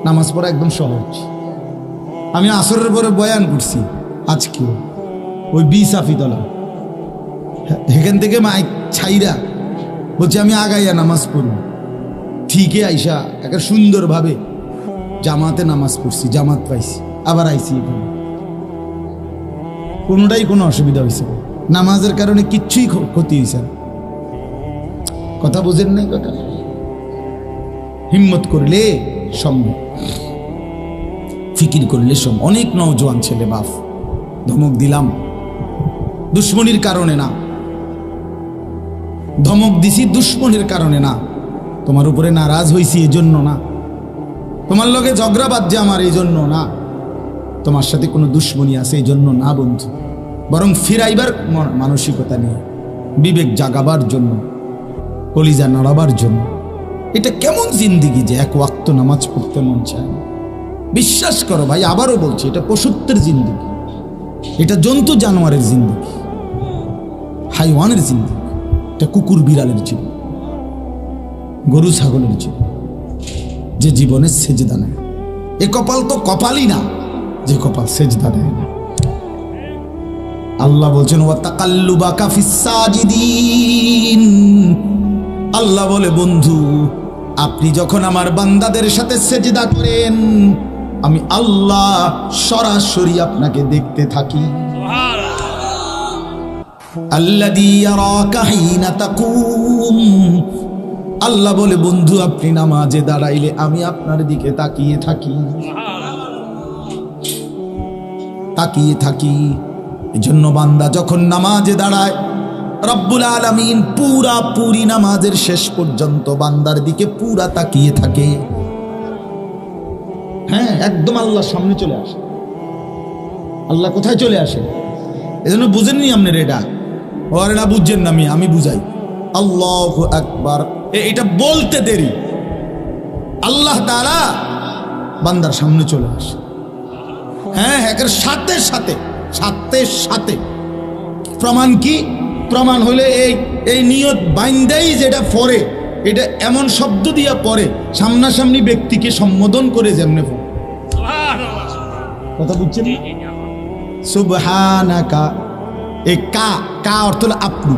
নামাজ পড়া একদম সহজ। আমি আসরের পরে বয়ান করছি আজকেও, ওই বিসাফিতলা এখান থেকে মাইক ছাইরা বলছি আমি আগাইয়া নামাজ পড়ব, ঠিকই আইসা একটা সুন্দরভাবে জামাতে নামাজ পড়ছি, জামাত পাইছি, আবার আইসি এখানে। কোনোটাই কোনো অসুবিধা হয়েছে না, নামাজের কারণে কিচ্ছুই ক্ষতি হয়েছে না। কথা বুঝেন নাই? কথা হিম্মত করলে সম্ভব, ফিকির করলে সম্ভব। অনেক নওজোয়ান ছেলে বাপ ধমক দিলাম, দুশ্মনির কারণে না, ধমক দিছি দুশ্মনের কারণে না, তোমার উপরে নারাজ হইছি এজন্য না, তোমার লগে ঝগড়া বাজছে আমার এই জন্য না, তোমার সাথে কোনো দুশ্মনী আছে এই জন্য না বন্ধু, বরং ফিরাইবার মানসিকতা নিয়ে, বিবেক জাগাবার জন্য, কলিজা নাড়াবার জন্য। এটা কেমন জিন্দিগি যে এক ওয়াক্ত নামাজ পড়তে মন চায় না? বিশ্বাস করো ভাই, আবারও বলছি, এটা পশুত্বের জিন্দিগি, এটা জন্তু জানোয়ারের জিন্দিগি, হাইওয়ানের জিন্দিগি, এটা কুকুর বিড়ালের জীবন, গরু ছাগলের জীবন, যে জীবনে সেজদা নেয়। এ কপাল তো কপালই না যে কপাল সেজদা নেয় না। আল্লাহ বলছেন ওয়া তাকাল্লুবাকা ফিস সাজিদিন, আল্লাহ বলে বন্ধু আপনি যখন আমার বান্দাদের সাথে সেজদা করেন, আমি আল্লাহ সরাসরি আপনাকে দেখতে থাকি। আল্লাযী ইয়ারাকা হিনা তাকুম, আল্লাহ বলে বন্ধু আপনি নামাজে দাঁড়াইলে আমি আপনার দিকে তাকিয়ে থাকি, তাকিয়ে থাকি। এজন্য বান্দা যখন নামাজে দাঁড়ায়, রব্বুল আলামিন পুরি নামাজের শেষ পর্যন্ত বান্দার দিকে পুরা তাকিয়ে থাকে। হ্যাঁ, একদম আল্লাহর সামনে চলে আসে। আল্লাহ কোথায় চলে আসে? এজন্য বুঝেননি আপনার এটা, ওর না বুঝছেন না, আমি বুঝাই। আল্লাহু আকবার, এটা বলতে দেরি, আল্লাহ তাআলা বান্দার সামনে চলে আসে। হ্যাঁ, এর সাথে সাথে সাথে সাথে প্রমাণ কি? প্রমাণ হলে এই নিয়ত বাইন্দাই যেটা পড়ে, এটা এমন শব্দ দিয়া পড়ে, সামনাসামনি ব্যক্তিকে সম্বোধন করে যেমনে পড়ে। কথা বুঝছেন? সুবহানাকা, এই কা কা অর্থ হলো আপনি।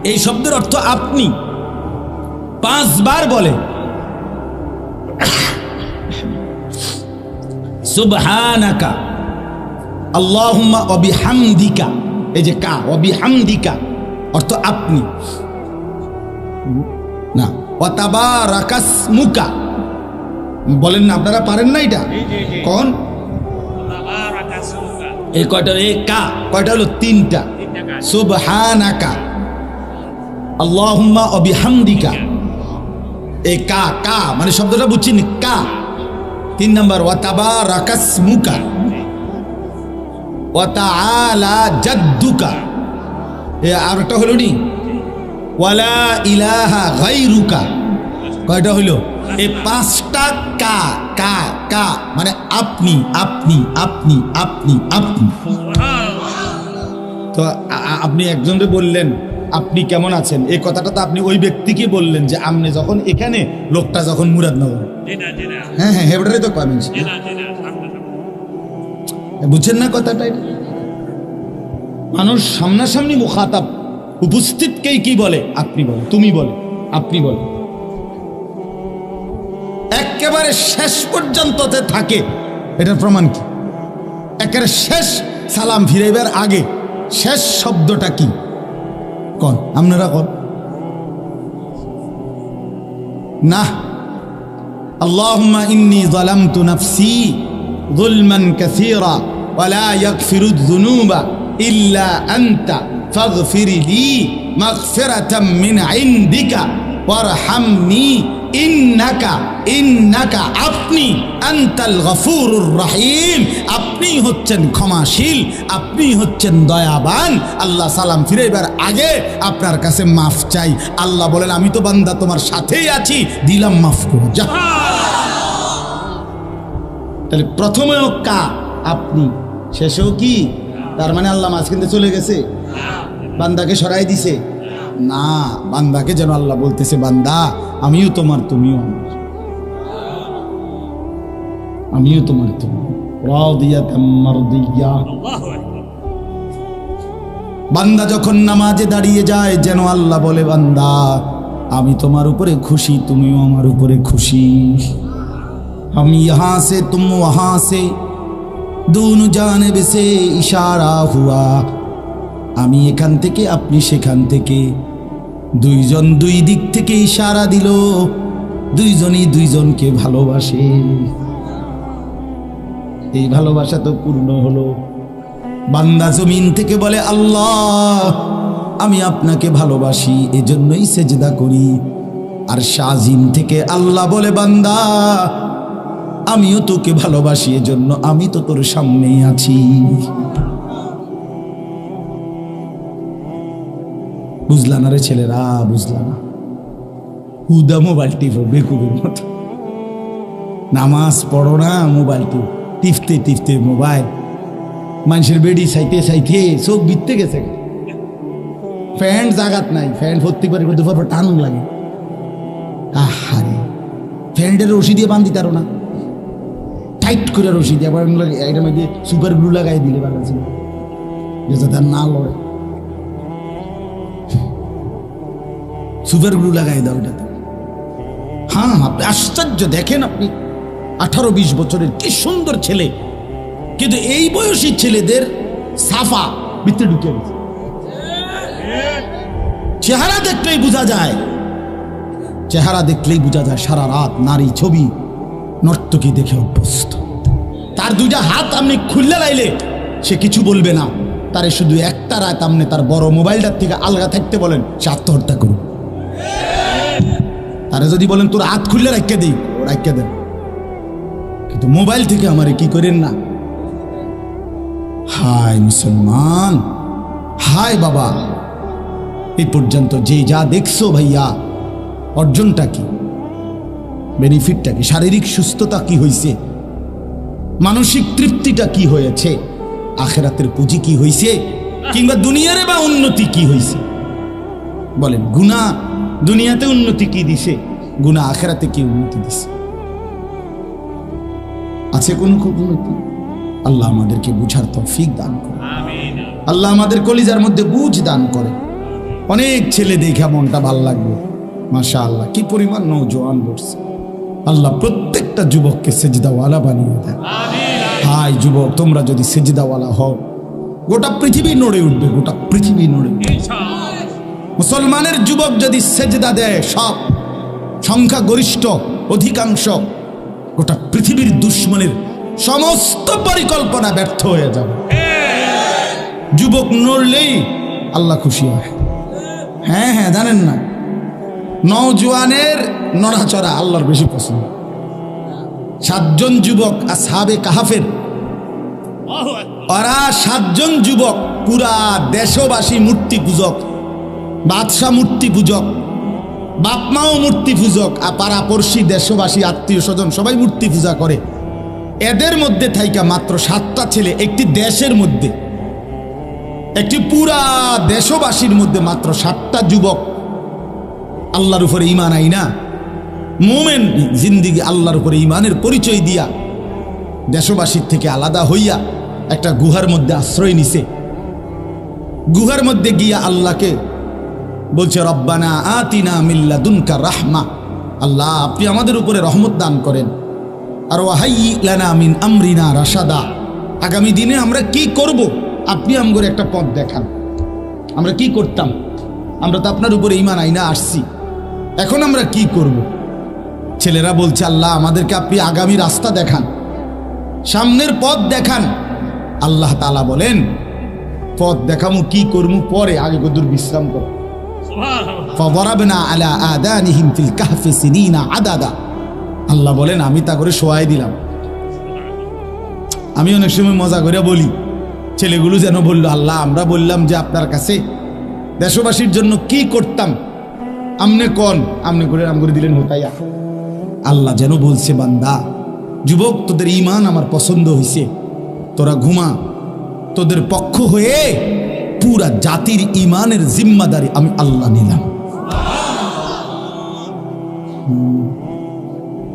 এই শব্দের অর্থ আপনি। 5 বার বলে সুবহানাকা আল্লাহুম্মা ওয়া বিহামদিকা, এই যে কা ওয়া বিহামদিকা অর্থ আপনি না, ওয়া তাবারাকাসমুকা বলেন না, আপনারা পারেন না এটা? কোন এই কয়টা? এই কা কয়টা হলো? 3টা। সুবহানাকা আল্লাহুম্মা ওয়া বিহামদিকা, এই কা কা মানে শব্দটা বুঝছেন? কা। 3 নাম্বার ওয়া তাবারাকাসমুকা ওয়া তাআলা জাদ্দুকা, এ আরেকটা হলো নি ওয়ালা ইলাহা গায়রুকা। কয়টা হইল? এই 5টা কা কা কা মানে আপনি আপনি আপনি আপনি আপনি। তো আপনি একজনকে বললেন আপনি কেমন আছেন, এই কথাটা তো আপনি ওই ব্যক্তিকে বললেন যে আপনি যখন এখানে, লোকটা যখন মুরাদনগর। হ্যাঁ হ্যাঁ, হেবটারে তো পাবেন। বুঝছেন না কথাটা? মানুষ সামনাসামনি মুখাতাব, উপস্থিতকেই কি বলে? আপনি বলে, তুমি বলে, আপনি বলে। একেবারে শেষ পর্যন্ত থাকে, এটার প্রমাণ কি? একেবারে শেষ সালাম ফিরাইবার আগে শেষ শব্দটা কি? কন আপনারা কন না। আল্লাহুম্মা ইন্নী যালামতু নাফসি যুলমান কাসীরা ওয়া লা ইয়াগফিরুয যুনুবা ইল্লা আনতা ফাগফির লি মাগফিরাতাম মিন ইনদিকা ওয়ারহামনি ইন্নাকা আপনি আনতাল গফুরুর রহিম, আপনি হচ্ছেন ক্ষমাশীল, আপনি হচ্ছেন দয়াবান। আল্লাহ সালাম ফিরাইবার আগে আপনার কাছে মাফ চাই। আল্লাহ বলেন আমি তো বান্দা তোমার সাথেই আছি, দিলাম মাফ করে যা। তাহলে প্রথমেও কা আপনি, শেষেও কি? তার মানে আল্লাহ মাঝখান থেকে চলে গেছে, বান্দাকে সরাই দিছে না। বান্দাকে যেন আল্লাহ বলতেছে বান্দা আমিও তোমার, তুমিও আমার, আমিও তোমার, তুমি রাদিয়াতাম মারদিয়া। বান্দা যখন নামাজে দাঁড়িয়ে যায় যেন আল্লাহ বলে বান্দা আমি তোমার উপরে খুশি, তুমিও আমার উপরে খুশি। हम यहाँ से तुम वहाँ से दोनों जानिब से इशारा हुआ, আমি এখান থেকে আপনি সেখান থেকে, দুইজন দুই দিক থেকে ইশারা দিল, দুইজনই দুইজনকে ভালোবাসে। এই ভালোবাসা তো পূর্ণ হলো। বান্দা জমিন থেকে বলে আল্লাহ আমি আপনাকে ভালোবাসি, এজন্যই সেজদা করি। আর শাজিম থেকে আল্লাহ বলে বান্দা আমিও তোকে ভালোবাসি, এজন্য আমি তো তোর সামনেই আছি। বুঝলা না রে ছেলেরা, বুঝলা না? হুদা মোবাইল টিপো বেকুবের মতো, নামাজ পড়ো না, মোবাইল টিপতে টিপতে মোবাইল, মানুষের বেডি চাইতে চাইতে চোখ বিতে গেছে। ফ্যান জাগাত নাই, ফ্যান ভর্তি করে দুপুর পর টান লাগে। আহারে ফ্যানটার রশি দিয়ে বান্ধি তারো না, টাইট করে রশি দিয়ে আবার এটার মধ্যে সুপার গ্লু লাগাই দিলে ভালো ছিল, যাতে তার না লড়ে। সুপার গ্লু লাগাই দাও এটাতে। হ্যাঁ আপনি আশ্চর্য দেখেন, আপনি 18-20 বছরের কি সুন্দর ছেলে, কিন্তু এই বয়সী ছেলেদের সাফা ভিতরে ঢুকে গেছে। চেহারা দেখলেই বোঝা যায়, চেহারা দেখলেই বোঝা যায় সারা রাত নারী ছবি নর্তকী দেখে অভ্যস্ত। তার দুইটা হাত আপনি খুললে লাইলে সে কিছু বলবে না, তারে শুধু একটা রাত আপনি তার বড় মোবাইলটার থেকে আলগা থাকতে বলেন, সে আত্মহত্যা করুন। তারা যদি বলেন তোর হাত খুললে রাখতে দিই, রাখতে দেন, কিন্তু মোবাইল থেকে আমারে কি করেন না। হায় মুসলমান, হায় বাবা, এই পর্যন্ত যে যা দেখছো ভাইয়া, অর্জনটা কি, বেনিফিটটা কি, শারীরিক সুস্থতা কি হয়েছে, মানসিক তৃপ্তিটা কি হয়েছে, আখেরাতের পুঁজি কি হয়েছে, কিংবা দুনিয়ারে বা উন্নতি কি হয়েছে? বলেন, গুনাহ দুনিয়াতে উন্নতি কি দিছে, গুনাহ আখেরাতে কি উন্নতি দিছে? আছে কোন উন্নতি? আল্লাহ আমাদেরকে বুঝার তৌফিক দান করে, আল্লাহ আমাদের কলিজার মধ্যে বুঝ দান করে। অনেক ছেলে দেখে মনটা ভাল লাগবে, মাশাআল্লাহ কি পরিমাণ নওজোয়ান বলছে। আল্লাহ প্রত্যেকটা যুবককে সেজদাওয়ালা বানিয়ে দেয়। হাই যুবক, তোমরা যদি সেজদাওয়ালা হও, গোটা পৃথিবী নড়ে উঠবে, গোটা পৃথিবী নড়ে উঠবে। মুসলমানের যুবক যদি সেজদা দেয়, সব সংখ্যা গরিষ্ঠ অধিকাংশ, গোটা পৃথিবীর দুশ্মনের সমস্ত পরিকল্পনা ব্যর্থ হয়ে যাবে। যুবক নড়লেই আল্লাহ খুশি হয়। হ্যাঁ হ্যাঁ, জানেন না, নওজোয়ানের নড়াচড়া আল্লাহর বেশি পছন্দ। 7 জন যুবক আসহাবে কাহাফের, ওরা 7 জন যুবক পুরা দেশবাসী মূর্তি পূজক, বাদশাহ মূর্তি পূজক, বাপমাও মূর্তি পূজক, আর পাড়াপড়শি দেশবাসী আত্মীয় স্বজন সবাই মূর্তি পূজা করে। এদের মধ্যে থাইকা মাত্র 7টা ছেলে, একটি দেশের মধ্যে, একটি পুরা দেশবাসীর মধ্যে মাত্র 7টা যুবক আল্লাহর উপরে ঈমান আইনা মোমেন জিন্দিগি আল্লাহর উপরে ঈমানের পরিচয় দিয়া দেশবাসীর থেকে আলাদা হইয়া একটা গুহার মধ্যে আশ্রয় নিছে। গুহার মধ্যে গিয়া আল্লাহকে বলছে, রব্বানা আতিনা মিন লাদুনকা রাহমা, আল্লাহ আপনি আমাদের উপরে রহমত দান করেন। আর ওয়াহাইয়ি লানা মিন আমরিনা রাশাদা, আগামী দিনে আমরা কি করব আপনি আমগরে একটা পথ দেখান। আমরা কি করতাম? আমরা তো আপনার উপরে ঈমান আইনা আসছি, এখন আমরা কি করব? ছেলেরা বলছে, আল্লাহ আমাদেরকে আপনি আগামী রাস্তা দেখান, সামনের পথ দেখান। আল্লাহ তাআলা বলেন, পথ দেখামু কি করমু পরে, আগে কদুর বিশ্রাম করো। ফাদরাবনা আলা আদানিহিম ফিল কাহফি সিনিনা আদাদা, আল্লাহ বলেন আমি তা করে শোয়াই দিলাম। আমি অনেক সময় মজা করে বলি, ছেলেগুলো যেন বলল, আল্লাহ আমরা বললাম যে আপনার কাছে দেশবাসীর জন্য কি করতাম, আমনে কোন আমনে করে নাম করে দিলেন হোতাইয়া। আল্লাহ যেন বলছে, বান্দা যুবক তোদের ঈমান আমার পছন্দ হয়েছে, তোরা ঘুমা, তোদের পক্ষ হয়ে পুরা জাতির ঈমানের জিম্মাদারি আমি আল্লাহ নিলাম।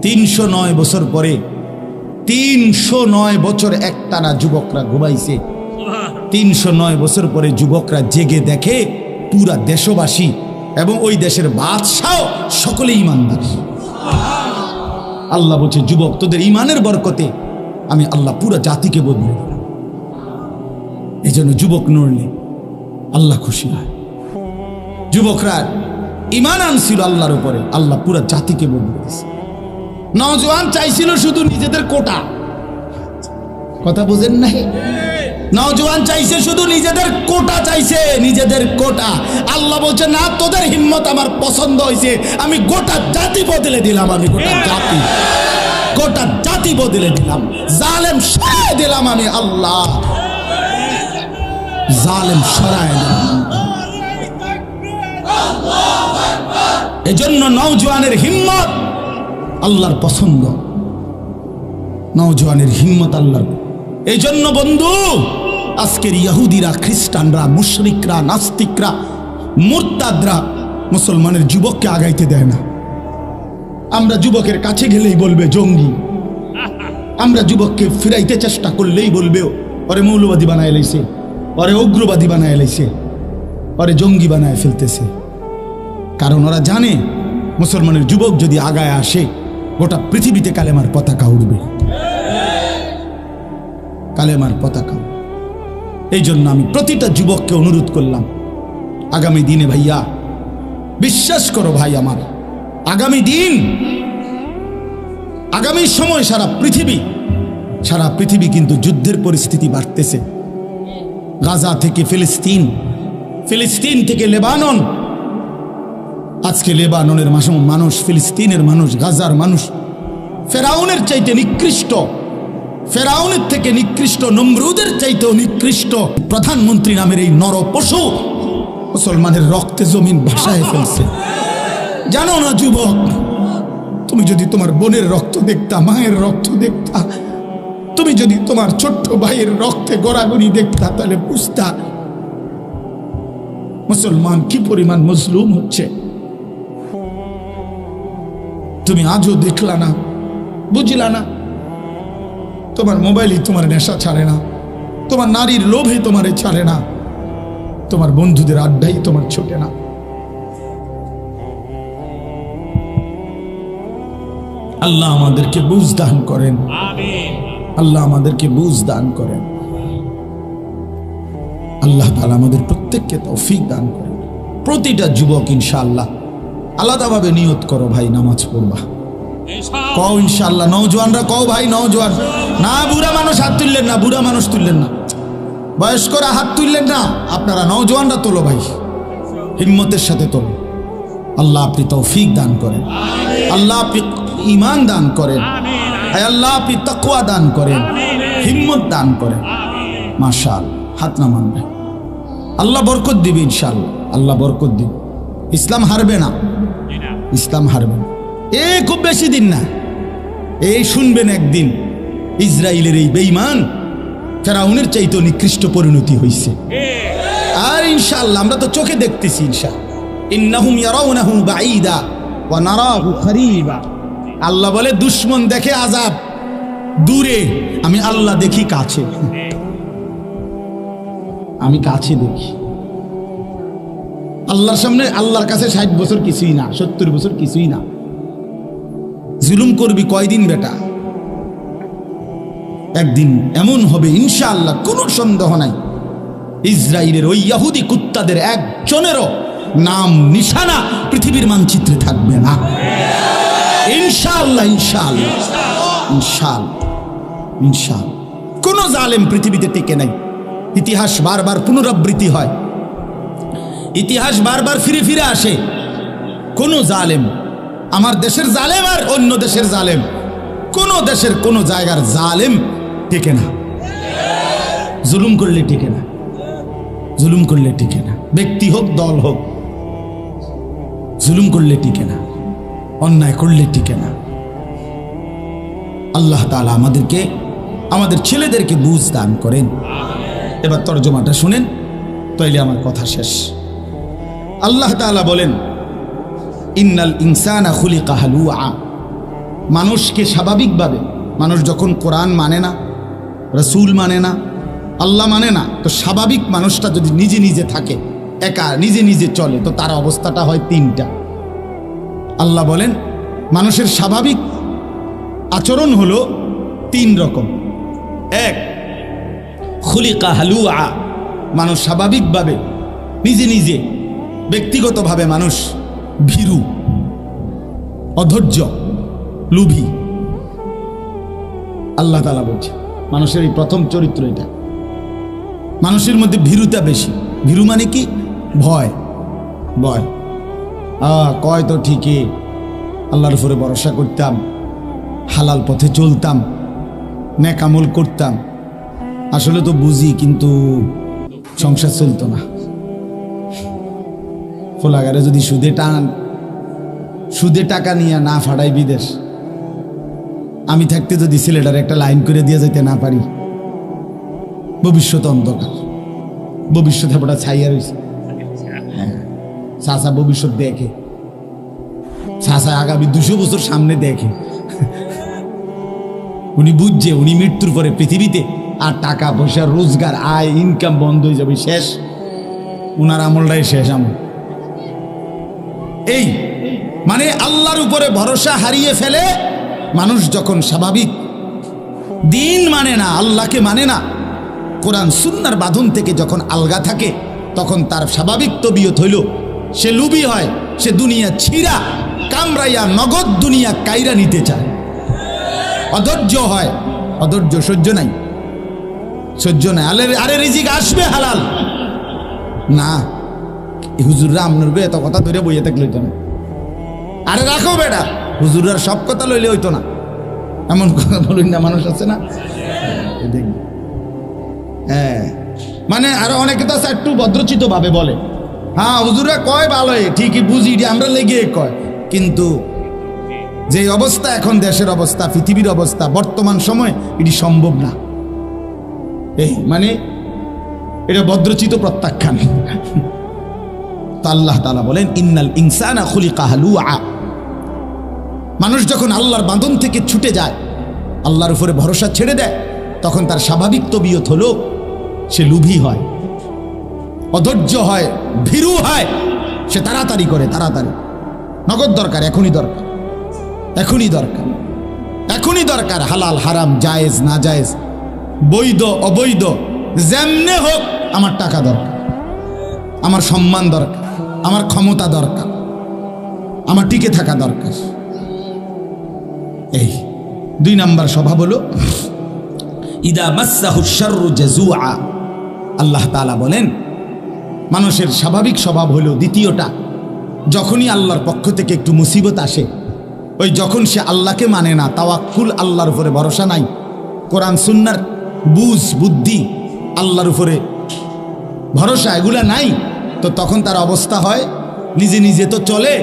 309 বছর পরে, 309 বছর একটানা যুবকরা ঘুমাইছে। 309 বছর পরে যুবকরা জেগে দেখে পুরা দেশবাসী এবং ওই দেশের বাদশাহ সকলে ঈমানদার। আল্লাহ বলছে, যুবক তোদের ঈমানের বরকতে আমি আল্লাহ পুরা জাতিকে বদলে দিলাম। এই জন্য যুবক নড়লে আল্লাহ খুশি হয়। যুবকরা ঈমান আনছিল আল্লাহর উপরে, আল্লাহ পুরা জাতিকে বদলে দিয়েছে। নওজোয়ান চাইছিল শুধু নিজেদের কোটা, কথা বুঝেন নাই? নওজোয়ান চাইছে শুধু নিজেদের কোটা, চাইছে নিজেদের কোটা। আল্লাহ বলছে, না তোদের হিম্মত আমার পছন্দ হয়েছে, আমি গোটা জাতি বদলে দিলাম। আমি গোটা জাতি বদলে দিলাম, জালেম সরায় দিলাম। আমি আল্লাহ জালেম সরায় দিলাম। এজন্য নওজোয়ানের হিম্মত আল্লাহর পছন্দ, নওজোয়ানের হিম্মত আল্লাহর। এই জন্য বন্ধু, আজকের ইহুদিরা, খ্রিস্টানরা, মুশরিকরা, নাস্তিকরা, মুরতাদরা মুসলমানের যুবককে আগাইতে দেয় না। আমরা যুবকের কাছে গেলেই বলবে জঙ্গি, আমরা যুবককে ফিরাইতে চেষ্টা করলেই বলবে ওরে মৌলবাদী বানায় লাইছে, ওরে উগ্রবাদী বানায় লাইছে, ওরে জঙ্গি বানায় ফেলতেছে। কারণ ওরা জানে মুসলমানের যুবক যদি আগায় আসে গোটা পৃথিবীতে কালেমার পতাকা উড়বে, কালেমার পতাকা। এই জন্য আমি প্রতিটা যুবককে অনুরোধ করলাম, আগামী দিনে ভাইয়া বিশ্বাস করো ভাই আমার, আগামী দিন, আগামী সময় সারা পৃথিবী কিন্তু যুদ্ধের পরিস্থিতি বাড়তেছে। গাজা থেকে ফিলিস্তিন, ফিলিস্তিন থেকে লেবানন। আজকে লেবাননের মানুষ, ফিলিস্তিনের মানুষ, গাজার মানুষ ফেরাউনের চাইতে নিকৃষ্ট, ফেরাউনের থেকে নিকৃষ্ট, নমরুদের চাইতেও নিকৃষ্ট প্রধানমন্ত্রী নামের এই নর পশু মুসলমানের রক্তে জমিন ভাসায় ফেলছে। জানো না যুবক, তুমি যদি তোমার বোনের রক্ত দেখতা, মায়ের রক্ত দেখতা, তুমি যদি তোমার ছোট্ট ভাইয়ের রক্তে গড়াগড়ি দেখতা, তাহলে বুঝতা মুসলমান কি পরিমাণ মজলুম হচ্ছে। তুমি আজও দেখলা না, বুঝলা না। তোমার মোবাইলই তোমার নেশা ছাড়ে না, তোমার নারীর লোভে তোমারে ছাড়ে না, তোমার বন্ধুদের আড্ডাই তোমার ছোটে না। আল্লাহ আমাদেরকে বুঝ দান করেন, আল্লাহ আমাদেরকে বুঝ দান করেন। আল্লাহ তাআলা আমাদের প্রত্যেককে তৌফিক দান করেন। প্রতিটা যুবক ইনশাআল্লাহ আলাদাভাবে নিয়ত করো ভাই, নামাজ পড়বা। কও ইনশাআল্লাহ। নওজোয়ানরা কও ভাই, নওজোয়ান না, বুড়া মানুষ হাত তুললেন না, বুড়া মানুষ তুললেন না, বয়স্করা হাত তুললেন না, আপনারা নওজোয়ানরা তোলো ভাই, হিম্মতের সাথে তোলো। আল্লাহ আপনি তৌফিক দান করেন, আল্লাহ আপনি ঈমান দান করেন, আল্লাহ আপনি তাকওয়া দান করেন, হিম্মত দান করেন। মাশাআল্লাহ, হাত নামান ভাই, আল্লাহ বরকত দিবে ইনশাআল্লাহ, আল্লাহ বরকত দিবে। ইসলাম হারবে না, ইসলাম হারবে না। খুব বেশি দিন না, শুনবেন একদিন ইসরায়েলের এই বেঈমান ফেরাউনের চাইতে নিকৃষ্ট পরিণতি হয়েছে। আর ইনশাআল্লাহ আমরা তো চোখে দেখতেছি, ইনশাআল্লাহ ইন্নাহুম ইয়ারাউনাহু বাঈদা ওয়া নারাহু করিবা। আল্লাহ বলে দুশমন দেখে আযাব দূরে, আমি আল্লাহ দেখি কাছে। আমি কাছে দেখি। আল্লাহর সামনে, আল্লাহর কাছে 60 বছর কিছুই না, 70 বছর কিছুই না। জুলুম করবি কয়দিন বেটা? একদিন এমন হবে ইনশাআল্লাহ, কোনো সন্দেহ নাই, ইসরায়েলের ওই ইহুদি কুত্তাদের একজনেরও নাম নিশানা পৃথিবীর মানচিত্রে থাকবে না। ইনশাআল্লাহ, ইনশাআল্লাহ, ইনশাআল্লাহ, ইনশাআল্লাহ। কোন জালেম পৃথিবীতে টিকে নাই। ইতিহাস বারবার পুনরাবৃত্তি হয়, ইতিহাস বারবার ফিরে ফিরে আসে। কোন জালেম, আমার দেশের জালেম আর অন্য দেশের জালেম, কোন দেশের কোন জায়গার জালেম টিকে না। জুলুম করলে টিকে না, জুলুম করলে টিকে না। ব্যক্তি হোক, দল হোক, জুলুম করলে টিকে না, অন্যায় করলে টিকে না। আল্লাহ তাআলা আমাদেরকে, আমাদের ছেলেদেরকে বুঝ দান করেন। এবার তর্জমাটা শুনেন, তাইলে আমার কথা শেষ। আল্লাহ তাআলা বলেন, ইন্নাল ইনসানা খুলিকা হালুআ। মানুষকে স্বাভাবিকভাবে, মানুষ যখন কোরআন মানে না, রসুল মানে না, আল্লাহ মানে না, তো স্বাভাবিক মানুষটা যদি নিজে নিজে থাকে, একা নিজে নিজে চলে, তো তার অবস্থাটা হয় তিনটা। আল্লাহ বলেন মানুষের স্বাভাবিক আচরণ হলো 3 রকম। এক, খুলিকা হালুআ, মানুষ স্বাভাবিকভাবে নিজে নিজে ব্যক্তিগতভাবে মানুষ ভীরু, অধৈর্য, লোভী। আল্লাহ তাআলা বলছে মানুষের এই প্রথম চরিত্র এটা। মানুষের মধ্যে ভীরুতা বেশি। ভীরু মানে কি? ভয়, ভয়। কয় তো ঠিকই, আল্লাহর উপরে ভরসা করতাম, হালাল পথে চলতাম, নেক আমল করতাম, আসলে তো বুঝি, কিন্তু সংসার চলতো না। ফোলাগারে যদি সুদে টাকা নিয়ে না ফাটাই বিদেশ, আমি থাকতে যদি ছেলেটার একটা লাইন করে দিয়ে যেতে না পারি, ভবিষ্যৎ অন্ধকার। ভবিষ্যৎ হেপটা ছাইয়া রয়েছে। হ্যাঁ, চাচা ভবিষ্যৎ দেখে, চাচা আগামী 200 বছর সামনে দেখে। উনি বুঝছে উনি মৃত্যুর পরে পৃথিবীতে আর টাকা পয়সা, রোজগার, আয়, ইনকাম বন্ধ হয়ে যাবে, শেষ। উনার আমলটাই শেষ আমল। এই মানে আল্লাহর উপরে ভরসা হারিয়ে ফেলে মানুষ যখন স্বাভাবিক দিন মানে না, আল্লাহকে মানে না, কোরআন সুন্নাহর বাঁধন থেকে যখন আলগা থাকে, তখন তার স্বাভাবিক তবিয়ত হইল সে লুবি হয়, সে দুনিয়া ছিঁড়া কামড়াইয়া নগদ দুনিয়া কাইরা নিতে চায়। অধৈর্য হয়, অধৈর্য, সহ্য নাই, সহ্য নাই। আরে রিজিক আসবে হালাল না, হুজুররা আপনার এত কথা ধরে বইয়ে থাকলে হইতো না। আরে রাখো বেটা, হুজুরার সব কথা লইলে হইতো না, এমন কথা বলুন না, মানুষ আছে না দেখবি। হ্যাঁ, মানে আরো অনেকে তো একটু ভদ্রচিত ভাবে বলে, হ্যাঁ হুজুরা কয় ভালোই, ঠিকই বুঝি, আমরা লেগে কয়, কিন্তু যে অবস্থা এখন দেশের অবস্থা, পৃথিবীর অবস্থা, বর্তমান সময় এটি সম্ভব না। এই মানে এটা ভদ্রচিত প্রত্যাখ্যান। তো আল্লাহ তাআলা বলেন ইন্নাল ইনসানা খুলিকা হালুআ। মানুষ যখন আল্লাহর বাঁধন থেকে ছুটে যায়, আল্লাহর উপরে ভরসা ছেড়ে দেয়, তখন তার স্বাভাবিক তবিয়ত হলো সে লোভী হয়, অধৈর্য হয়, ভীরু হয়, সে তাড়াতাড়ি করে, তাড়াতাড়ি নগদ দরকার, এখনই দরকার, এখনই দরকার, এখনই দরকার। হালাল হারাম, জায়েজ না জায়েজ, বৈধ অবৈধ, যেমনে হোক আমার টাকা দরকার, আমার সম্মান দরকার, আমার ক্ষমতা দরকার, আমার টিকে থাকা দরকার। এই 2 নাম্বার স্বভাব হলো ইদা মাসসাহু শাররু জাজুআ। আল্লাহ তাআলা বলেন মানুষের স্বাভাবিক স্বভাব হলো দ্বিতীয়টা, যখনই আল্লাহর পক্ষ থেকে একটু মুসিবত আসে, ওই যখন সে আল্লাহকে মানে না, তাওয়াক্কুল, আল্লাহর উপরে ভরসা নাই, কোরআন সুন্নাহর বুঝ বুদ্ধি, আল্লাহর উপরে ভরসা এগুলা নাই, তো তখন তার অবস্থা হয় নিজে নিজে তো চলে,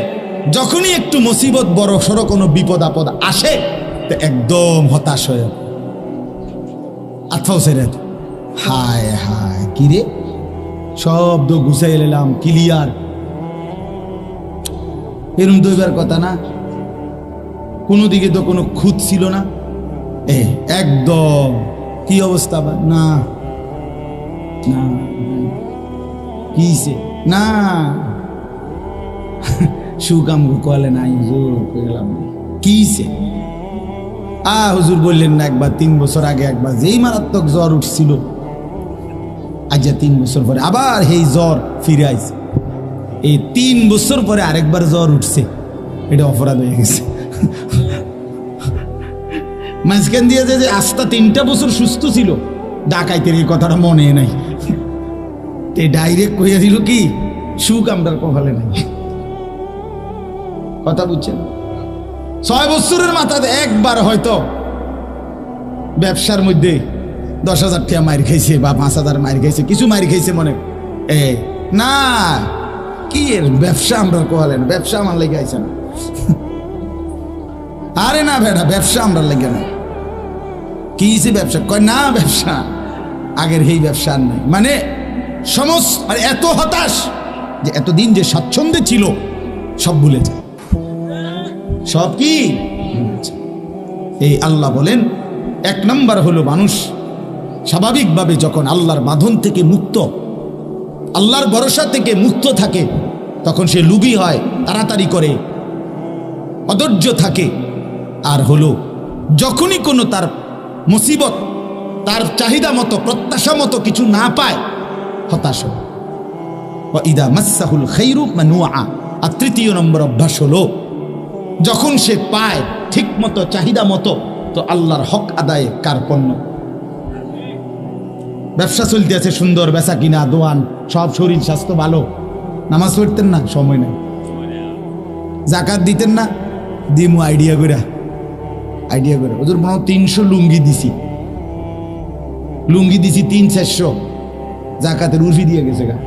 যখনই একটু মুসিবত, বড় সড়ো কোনো বিপদ আপদ আসে, তো একদম হতাশ হয়ে আতফাও ছেড়ে, হায় হায় কিরে শব্দ গুছাই এলাম, ক্লিয়ার, এরম দইবার কথা না, কোনো দিকে তো কোনো খুঁত ছিল না, একদম কি অবস্থা, না না কিছে না সুকাম কলে নাই হুজুর কইলাম কিছে হুজুর বললেন না একবার 3 বছর আগে একবার যেই মারাত্মক জ্বর উঠছিল আজ 3 বছর পরে আবার এই জ্বর ফিরে আইছে এই 3 বছর পরে আরেকবার জ্বর উঠছে এটা অপরাধ হয়ে গেছে মাঝখান দিয়ে যে আস্তা 3টা বছর সুস্থ ছিল ডাকাইতের এই কথাটা মনে নাই তে ডাইরেক্ট কইয়া দিল কি সুখ আমরার কপালে নাই কথা বুঝছেন 6 বছরের মাথাতে একবার হয়তো ব্যবসার মধ্যে 10,000 টাকা মাইর খাইছে বা 5,000 মাইর খাইছে কিছু মাইর খাইছে মনে না কি এর ব্যবসা আমরার কপালে না ব্যবসা আমার লেগে আইছে না আরে না বেটা ব্যবসা আমরা লেগে না কি ব্যবসা কয় না ব্যবসা আগের এই ব্যবসা আর নাই মানে সমস্ত আর এত হতাশ যে এতদিন যে স্বাচ্ছন্দ্যে ছিল সব ভুলে যায় সব কি এই আল্লাহ বলেন 1 নম্বর হলো মানুষ স্বাভাবিকভাবে যখন আল্লাহর বাঁধন থেকে মুক্ত আল্লাহর ভরসা থেকে মুক্ত থাকে তখন সে লুবি হয় তাড়াতাড়ি করে অধৈর্য থাকে আর হলো যখনই কোনো তার মুসিবত তার চাহিদা মতো প্রত্যাশা মতো কিছু না পায় হতাশ হয় ইদা মাসসাহুল খাইরু মানুআ আর 3য় নম্বর অভ্যাস হলো যখন সে পায় ঠিক মতো চাহিদা মতো তো আল্লাহর হক আদায়ে কার্পণ্য ব্যবসা চলতে আছে সুন্দর বেচা কিনা দোয়ান সব শরীর স্বাস্থ্য ভালো নামাজ পড়তেন না সময় নাই জাকাত দিতেন না দিমু আইডিয়া করে ওদের মনে 300 লুঙ্গি দিছি 300-400 জাকাতের উর্ফি দিয়ে গেছে গা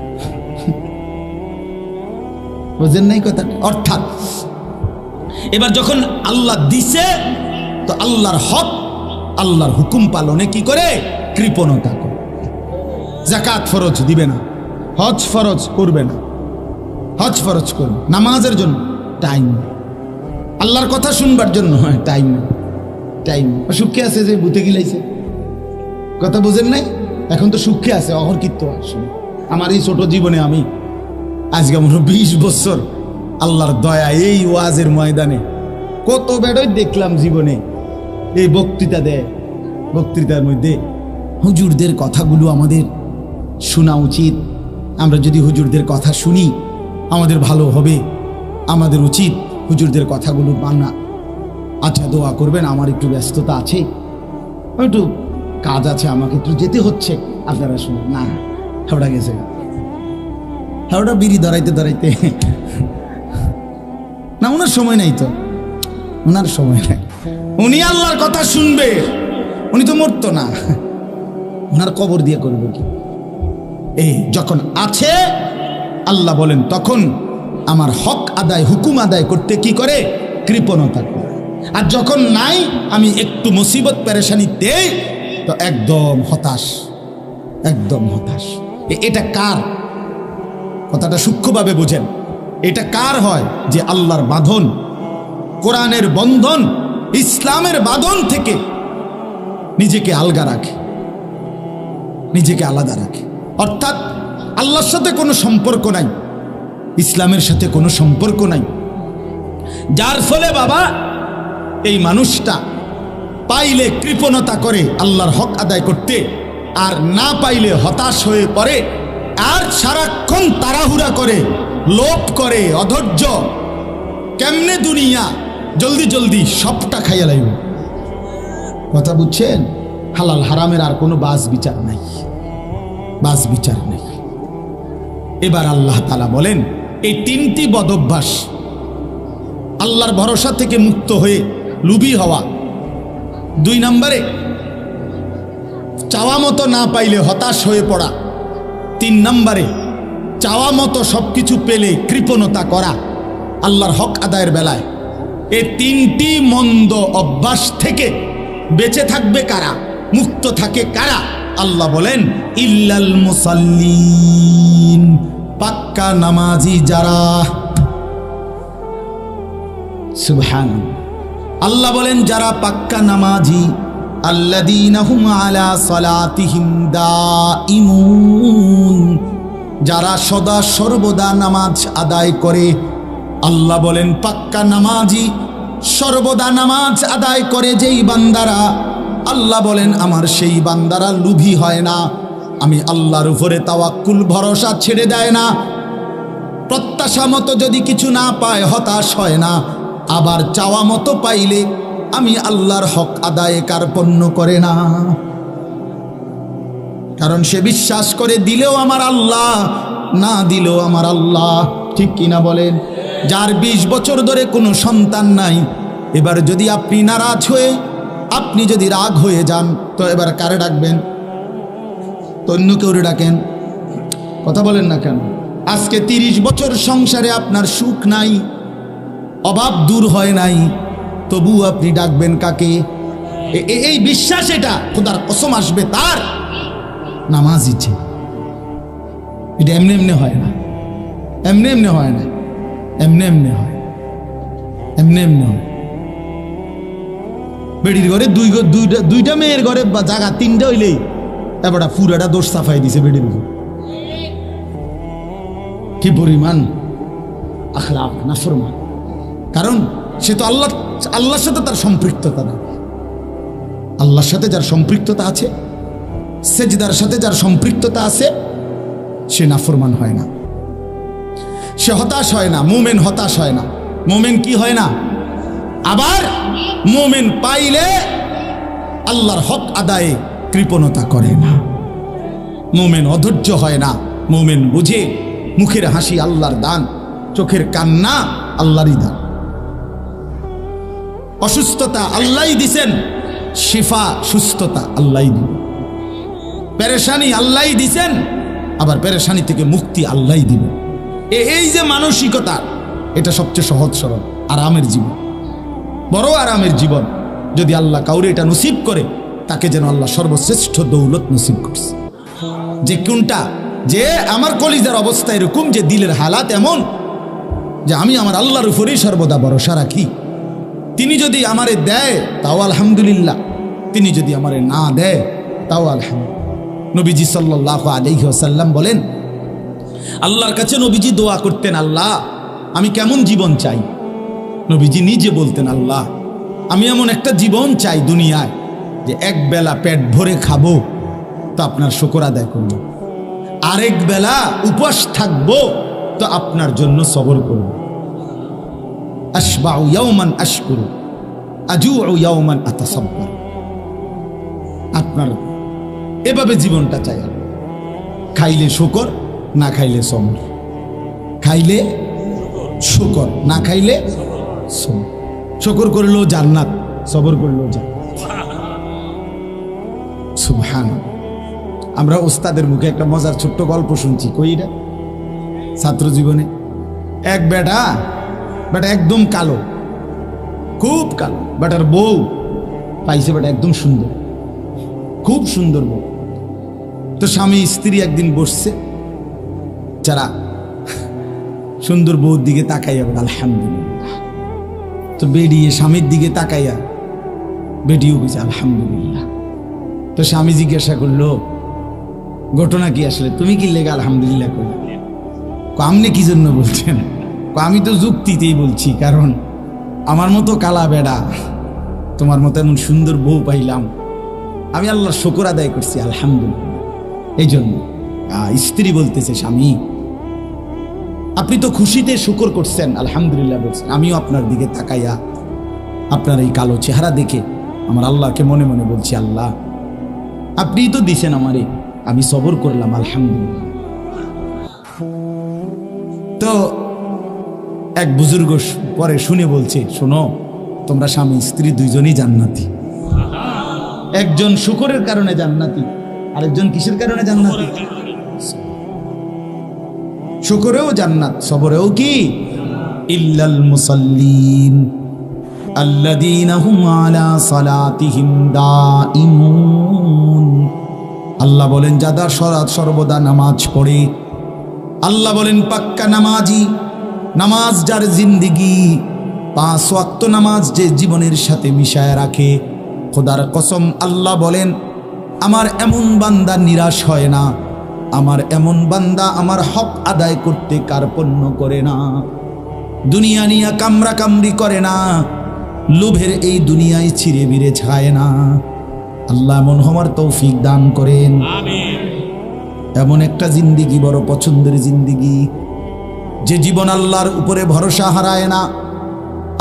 বুঝেন নাই কথা অর্থাৎ এবার যখন আল্লাহ দিছে তো আল্লাহর হক আল্লাহর হুকুম পালনে কি করে কৃপণতা করে জাকাত ফরজ দিবে না হজ ফরজ করবে না হজ ফরজ করবে নামাজের জন্য টাইম আল্লাহর কথা শুনবার জন্য হয় টাইম সুখে আছে যে ভূতে গিলাইছে কথা বুঝেন নাই এখন তো সুখে আছে অহরকিত্ত আসলে আমার এই ছোট জীবনে আমি আজকে মনে 20 বছর আল্লাহর দয়া এই ওয়াজের ময়দানে কত বেড়ই দেখলাম জীবনে এই বক্তৃতার মধ্যে হুজুরদের কথাগুলো আমাদের শোনা উচিত আমরা যদি হুজুরদের কথা শুনি আমাদের ভালো হবে আমাদের উচিত হুজুরদের কথাগুলো মানা আচ্ছা দোয়া করবেন আমার একটু ব্যস্ততা আছে একটু কাজ আছে আমাকে একটু যেতে হচ্ছে আপনারা শুনুন না হাওড়া গেছে হাওড়া বিড়ি দাঁড়াইতে না ওনার সময় নাই তো ওনার সময় নাই উনি আল্লাহর কথা শুনবে উনি তো মরতো না ওনার কবর দিয়ে করবে কি এই যখন আছে আল্লাহ বলেন তখন আমার হক আদায় হুকুম আদায় করতে কি করে কৃপণতা করে আর যখন নাই আমি একটু মুসিবত পেরেশানি দেই তো একদম হতাশ এটা কার কথাটা সূক্ষ্মভাবে বুঝেন এটা কার হয় যে আল্লাহর বাঁধন কোরআনের বন্ধন ইসলামের বাঁধন থেকে নিজেকে আলগা রাখে নিজেকে আলাদা রাখে অর্থাৎ আল্লাহর সাথে কোনো সম্পর্ক নাই ইসলামের সাথে কোনো সম্পর্ক নাই যার ফলে বাবা এই মানুষটা পাইলে কৃপণতা করে আল্লাহর হক আদায় করতে আর না পাইলে হতাশ হয়ে পড়ে আর সারাক্ষণ তাড়াহুড়া করে লোভ করে অধৈর্য কেমনে দুনিয়া জলদি সবটা খাইয়া লাইব কথা বুঝছেন হালাল হারামের আর কোনো বাস বিচার নাই এবার আল্লাহ তাআলা বলেন এই 3টি বদঅভ্যাস আল্লাহর ভরসা থেকে মুক্ত হয়ে লুবি হওয়া 2 নম্বরে চাওয়া মতো না পাইলে হতাশ হয়ে পড়া 3 নম্বরে চাওয়া মতো সবকিছু পেলে কৃপণতা করা আল্লাহর হক আদায়ের বেলায় এই 3টি মন্দ অভ্যাস থেকে বেঁচে থাকবে কারা মুক্ত থাকে কারা আল্লাহ বলেন ইল্লাল মুসাল্লিন পাক্কা নামাজি যারা সুবহানাল্লাহ আল্লাহ বলেন যারা পাক্কা নামাজি আল্লাযীনা হুম আলা সালাতিহিম দাঈমুন, যারা সদা সর্বদা নামাজ আদায় করে। আল্লাহ বলেন পাক্কা নামাজি, সর্বদা নামাজ আদায় করে যেই বান্দারা, আল্লাহ বলেন আমার সেই বান্দারা লোভী হয় না, আমি আল্লাহর উপরে তাওয়াক্কুল ভরসা ছেড়ে দেয় না, প্রত্যাশা মতো যদি কিছু না পায় হতাশ হয় না, আবার চাওয়া মতো পাইলে আমি আল্লাহর হক আদায়ে কার্পণ্য করে না। কারণ সে বিশ্বাস করে দিলেও আমার আল্লাহ, না দিলেও আমার আল্লাহ। ঠিক কিনা বলেন? যার 20 বছর ধরে কোনো সন্তান নাই, এবার যদি আপনি নারাজ হয়ে, আপনি যদি রাগ হয়ে যান, তো এবার কারে ডাকবেন? তো অন্য কেউ ডাকেন? কথা বলেন না কেন? আজকে 30 বছর সংসারে আপনার সুখ নাই, অভাব দূর হয় নাই, তবু আপনি ডাকবেন কাকে? এই বিশ্বাস, এটা খোদার কসম আসবে তার নামাজ ইচ্ছে। এটা এমনি এমনি হয় না, এমনি এমনি হয় না, এমনি এমনি হয়, এমনি এমনি হয়। বেডির ঘরে দুইটা মেয়ের ঘরে জায়গা 3টা হইলেই এবার পুরাটা দোষ সাফাই দিছে বেডির ঘরে। কি পরিমাণ আখলাক নাফরমান! কারণ সে তো আল্লাহর সাথে তার সম্পৃক্ততা না। আল্লাহর সাথে যার সম্পৃক্ততা আছে, সেজদার সাথে যার সম্পৃক্ততা আছে, সে নাফরমান হয় না, সে হতাশ হয় না। মুমিন হতাশ হয় না। মুমিন কি হয় না? আবার মুমিন পাইলে আল্লাহর হক আদায়ে কৃপণতা করে না। মুমিন অধৈর্য হয় না। মুমিন বুঝে মুখের হাসি আল্লাহর দান, চোখের কান্না আল্লাহরই দান। অসুস্থতা আল্লাহই দিছেন, শিফা সুস্থতা আল্লাহই দিবেন। পেরেশানি আল্লাহই দিছেন, আবার পেরেশানি থেকে মুক্তি আল্লাহই দিবেন। এই যে মানসিকতা, এটা সবচেয়ে সহজ সরল আরামের জীবন, বড় আরামের জীবন। যদি আল্লাহ কাউরে এটা নসিব করে, তাকে যেন আল্লাহ সর্বশ্রেষ্ঠ দৌলত নসিব করছে। যে কোনটা, যে আমার কলিজার অবস্থা এরকম, যে দিলের হালাত এমন যে আমি আমার আল্লাহর উপরেই সর্বদা ভরসা রাখি। তিনি যদি আমারে দেয় তাও আলহামদুলিল্লাহ, তিনি যদি আমারে না দেয় তাও আলহামদুলিল্লাহ। নবীজি সাল্লাল্লাহু আলাইহি ওয়াসাল্লাম বলেন, আল্লাহর কাছে নবীজি দোয়া করতেন, আল্লাহ আমি কেমন জীবন চাই। নবীজি নিজে বলতেন, আল্লাহ আমি এমন একটা জীবন চাই দুনিয়ায়, যে এক বেলা পেট ভরে খাবো তো আপনার শুকর আদায় করবো, আরেক বেলা উপবাস থাকবো তো আপনার জন্য সবর করব। আশবাউ ইয়াওমান আশকুরু, আজুউ ইয়াওমান আতাসাব্বার। আপনার এভাবে জীবনটা চাই। খাইলে শুকর, না খাইলে সবর। খাইলে শুকর, না খাইলে সবর। শুকর করলেও জান্নাত, সবর করলেও জান্নাত। সুবহানাল্লাহ। আমরা ওস্তাদের মুখে একটা মজার ছোট্ট গল্প শুনছি। কইরা ছাত্র জীবনে এক বেটা একদম কালো, খুব কালো। বেটার বউ পাইছে, বেটা একদম সুন্দর, খুব সুন্দর বউ। তো স্বামী স্ত্রী একদিন বসছে, যারা সুন্দর বউর দিকে তাকাইয়া বলে আলহামদুলিল্লাহ। তো বেরিয়ে স্বামীর দিকে তাকাইয়া বেটিও বলছে আলহামদুলিল্লাহ। তো স্বামী জিজ্ঞাসা করলো, ঘটনা কি আসলে, তুমি কি লেগে আলহামদুলিল্লাহ করলে? আপনি কি জন্য বলছেন? আমি তো যুক্তিতেই বলছি, কারণ আমার মতো কালা বেড়া, তোমার মতো এমন সুন্দর বউ পাইলাম, আমি আল্লাহর শুকর আদায় করছি আলহামদুলিল্লাহ। এই জন্য স্ত্রী বলতেছে, স্বামী আপনি তো খুশিতে শুকর করছেন, আলহামদুলিল্লাহ বলছেন, আমিও আপনার দিকে তাকাইয়া আপনার এই কালো চেহারা দেখে আমার আল্লাহকে মনে মনে বলছি, আল্লাহ আপনিই তো দিছেন আমারে, আমি সবর করলাম আলহামদুলিল্লাহ। তো এক বুজুর্গ পরে শুনে বলছে, শোনো তোমরা স্বামী স্ত্রী দুইজনই জান্নাতি। একজন শুকরের কারণে জান্নাতি, আরেকজন কিসের কারণে জান্নাতি? শুকরেও জান্নাত, সবরেও কি? ইল্লাল মুসাল্লিন আল্লাযীনা হুম আলা সালাতিহিম দাঈমুন। আল্লাহ বলেন যারা সর্বদা নামাজ পড়ে। আল্লাহ বলেন পাক্কা নামাজি, নামাজ যার জিন্দিগি, 5 ওয়াক্ত নামাজ যে জীবনের সাথে মিশায় রাখে, খোদার কসম আল্লাহ বলেন, আমার এমন বান্দা নিরাশ হয় না, আমার এমন বান্দা আমার হক আদায় করতে কার্পণ্য করে না, দুনিয়া নিয়ে কামরা কামড়ি করে না, লোভের এই দুনিয়ায় ছিঁড়ে বিড়ে ছায় না। আল্লাহ এমন হওয়ার তৌফিক দান করেন। এমন একটা জিন্দিগি বড় পছন্দের জিন্দিগি, যে জীবন আল্লাহর উপরে ভরসা হারায় না।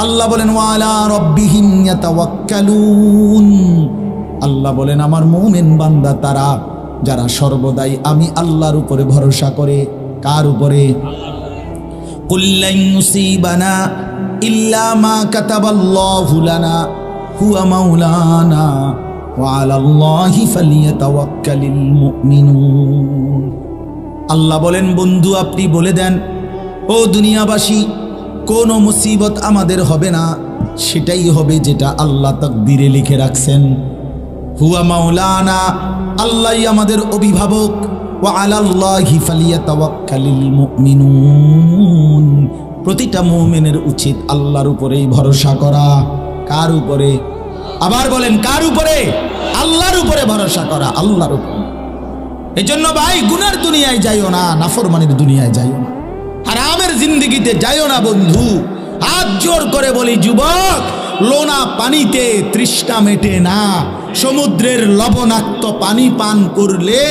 আল্লাহ বলেন ওয়ালা রব্বিহিম ইয়াতাওয়াক্কালুন, আল্লাহ বলেন আমার মুমিন বান্দা তারা যারা সর্বদাই আমি আল্লাহর উপরে ভরসা করে। কার উপরে? কুল লান ইউসিবানা ইল্লা মা কাতাবাল্লাহু লানা হুয়া মাওলানা ওয়া আলাল্লাহি ফালিয়াতাওয়াক্কালিল মুমিনুন। আল্লাহ বলেন বন্ধু আপনি বলে দেন, ও দুনিয়াবাসী, কোনো মুসিবত আমাদের হবে না, সেটাই হবে যেটা আল্লাহ তাকদীরে লিখে রাখছেন। হুয়া মাওলানা, আল্লাহই আমাদের অভিভাবক। ওয়া আলাল্লাহি ফালিয়াতাওয়াক্কালিল মুমিনুন, প্রতিটা মুমিনের উচিত আল্লাহর উপরেই ভরসা করা। কার উপরে? আবার বলেন কার উপরে? আল্লাহর উপরে ভরসা করা, আল্লাহর উপরে। এজন্য ভাই গুনার দুনিয়ায় যাইও না, নাফরমানির দুনিয়ায় যাইও না, হারামের জিন্দেগিতে যাইও না বন্ধু। হাত জোর করে বলি যুবক, লোনা পানিতে তৃষ্ণা মেটে না, সমুদ্রের লবণাক্ত পানি পান করলে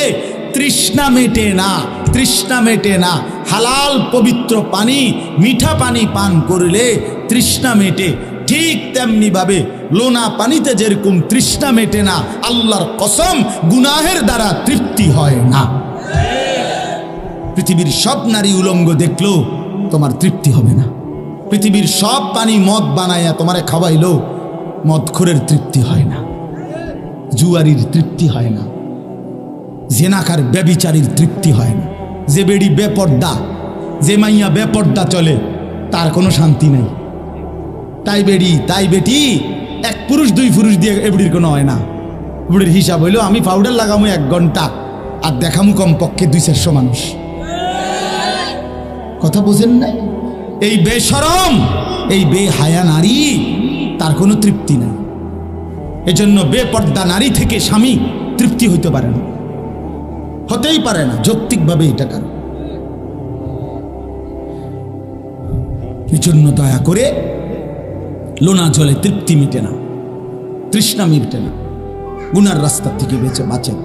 তৃষ্ণা মেটে না, তৃষ্ণা মেটে না। হালাল পবিত্র পানি, মিঠা পানি পান করলে তৃষ্ণা মেটে। ঠিক তেমনি ভাবে লোনা পানিতে যেরকম তৃষ্ণা মেটে না, আল্লাহর কসম গুনাহের দ্বারা তৃপ্তি হয় না। পৃথিবীর সব নারী উলঙ্গ দেখলেও তোমার তৃপ্তি হবে না। পৃথিবীর সব পানি মদ বানাইয়া তোমারে খাওয়াইলেও মদখোরের তৃপ্তি হয় না, জুয়ারির তৃপ্তি হয় না, জেনাকার ব্যভিচারীর তৃপ্তি হয় না। যে বেড়ি বেপর্দা, যে মাইয়া বেপর্দা চলে, তার কোনো শান্তি নেই। তাই বেড়ি তাই বেটি, এক পুরুষ দুই পুরুষ দিয়ে এবড়ির কোনো হয় না। বুড়ির হিসাব হইলো আমি পাউডার লাগামো 1 ঘন্টা আর দেখামু কমপক্ষে 200-400 মানুষ। কথা বুঝেন না? এই বেশরম, এই বেহায়া নারী, তার কোনো তৃপ্তি নাই। এজন্য বেপর্দা নারী থেকে স্বামী তৃপ্তি হইতে পারে না, হতেই পারে না, যৌক্তিকভাবে এটা কারণ। এজন্য দয়া করে লোনা জলে তৃপ্তি মিটে না, তৃষ্ণা মিটে না। গুনার রাস্তা থেকে বাঁচেন,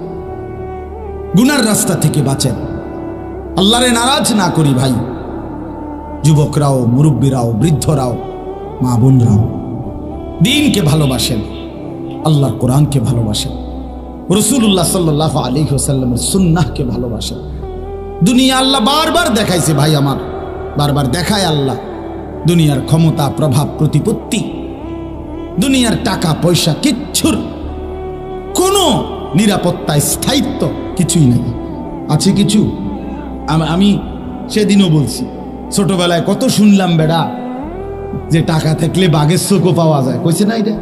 গুনার রাস্তা থেকে বাঁচেন। আল্লাহরে নারাজ না করি ভাই। যুবকরাও, মুরব্বীরাও, বৃদ্ধরাও, মা বোনরাও দ্বীনকে ভালোবাসেন, আল্লাহর কোরআনকে ভালোবাসেন, রাসূলুল্লাহ সাল্লাল্লাহু আলাইহি ওয়াসাল্লামের সুন্নাহকে ভালোবাসেন। দুনিয়া আল্লাহ বারবার দেখাইছে ভাই আমার, বারবার দেখায় আল্লাহ। দুনিয়ার ক্ষমতা, প্রভাব, প্রতিপত্তি, দুনিয়ার টাকা পয়সা, কিচ্ছুর কোনো নিরাপত্তা, স্থায়িত্ব কিছুই নেই। আছে কিছু? আমি সেদিনও বলছি, ছোটবেলায় কত শুনলাম বেড়া যে টাকা থাকলে বাঘের চোখও পাওয়া যায়। কইছে না এটা?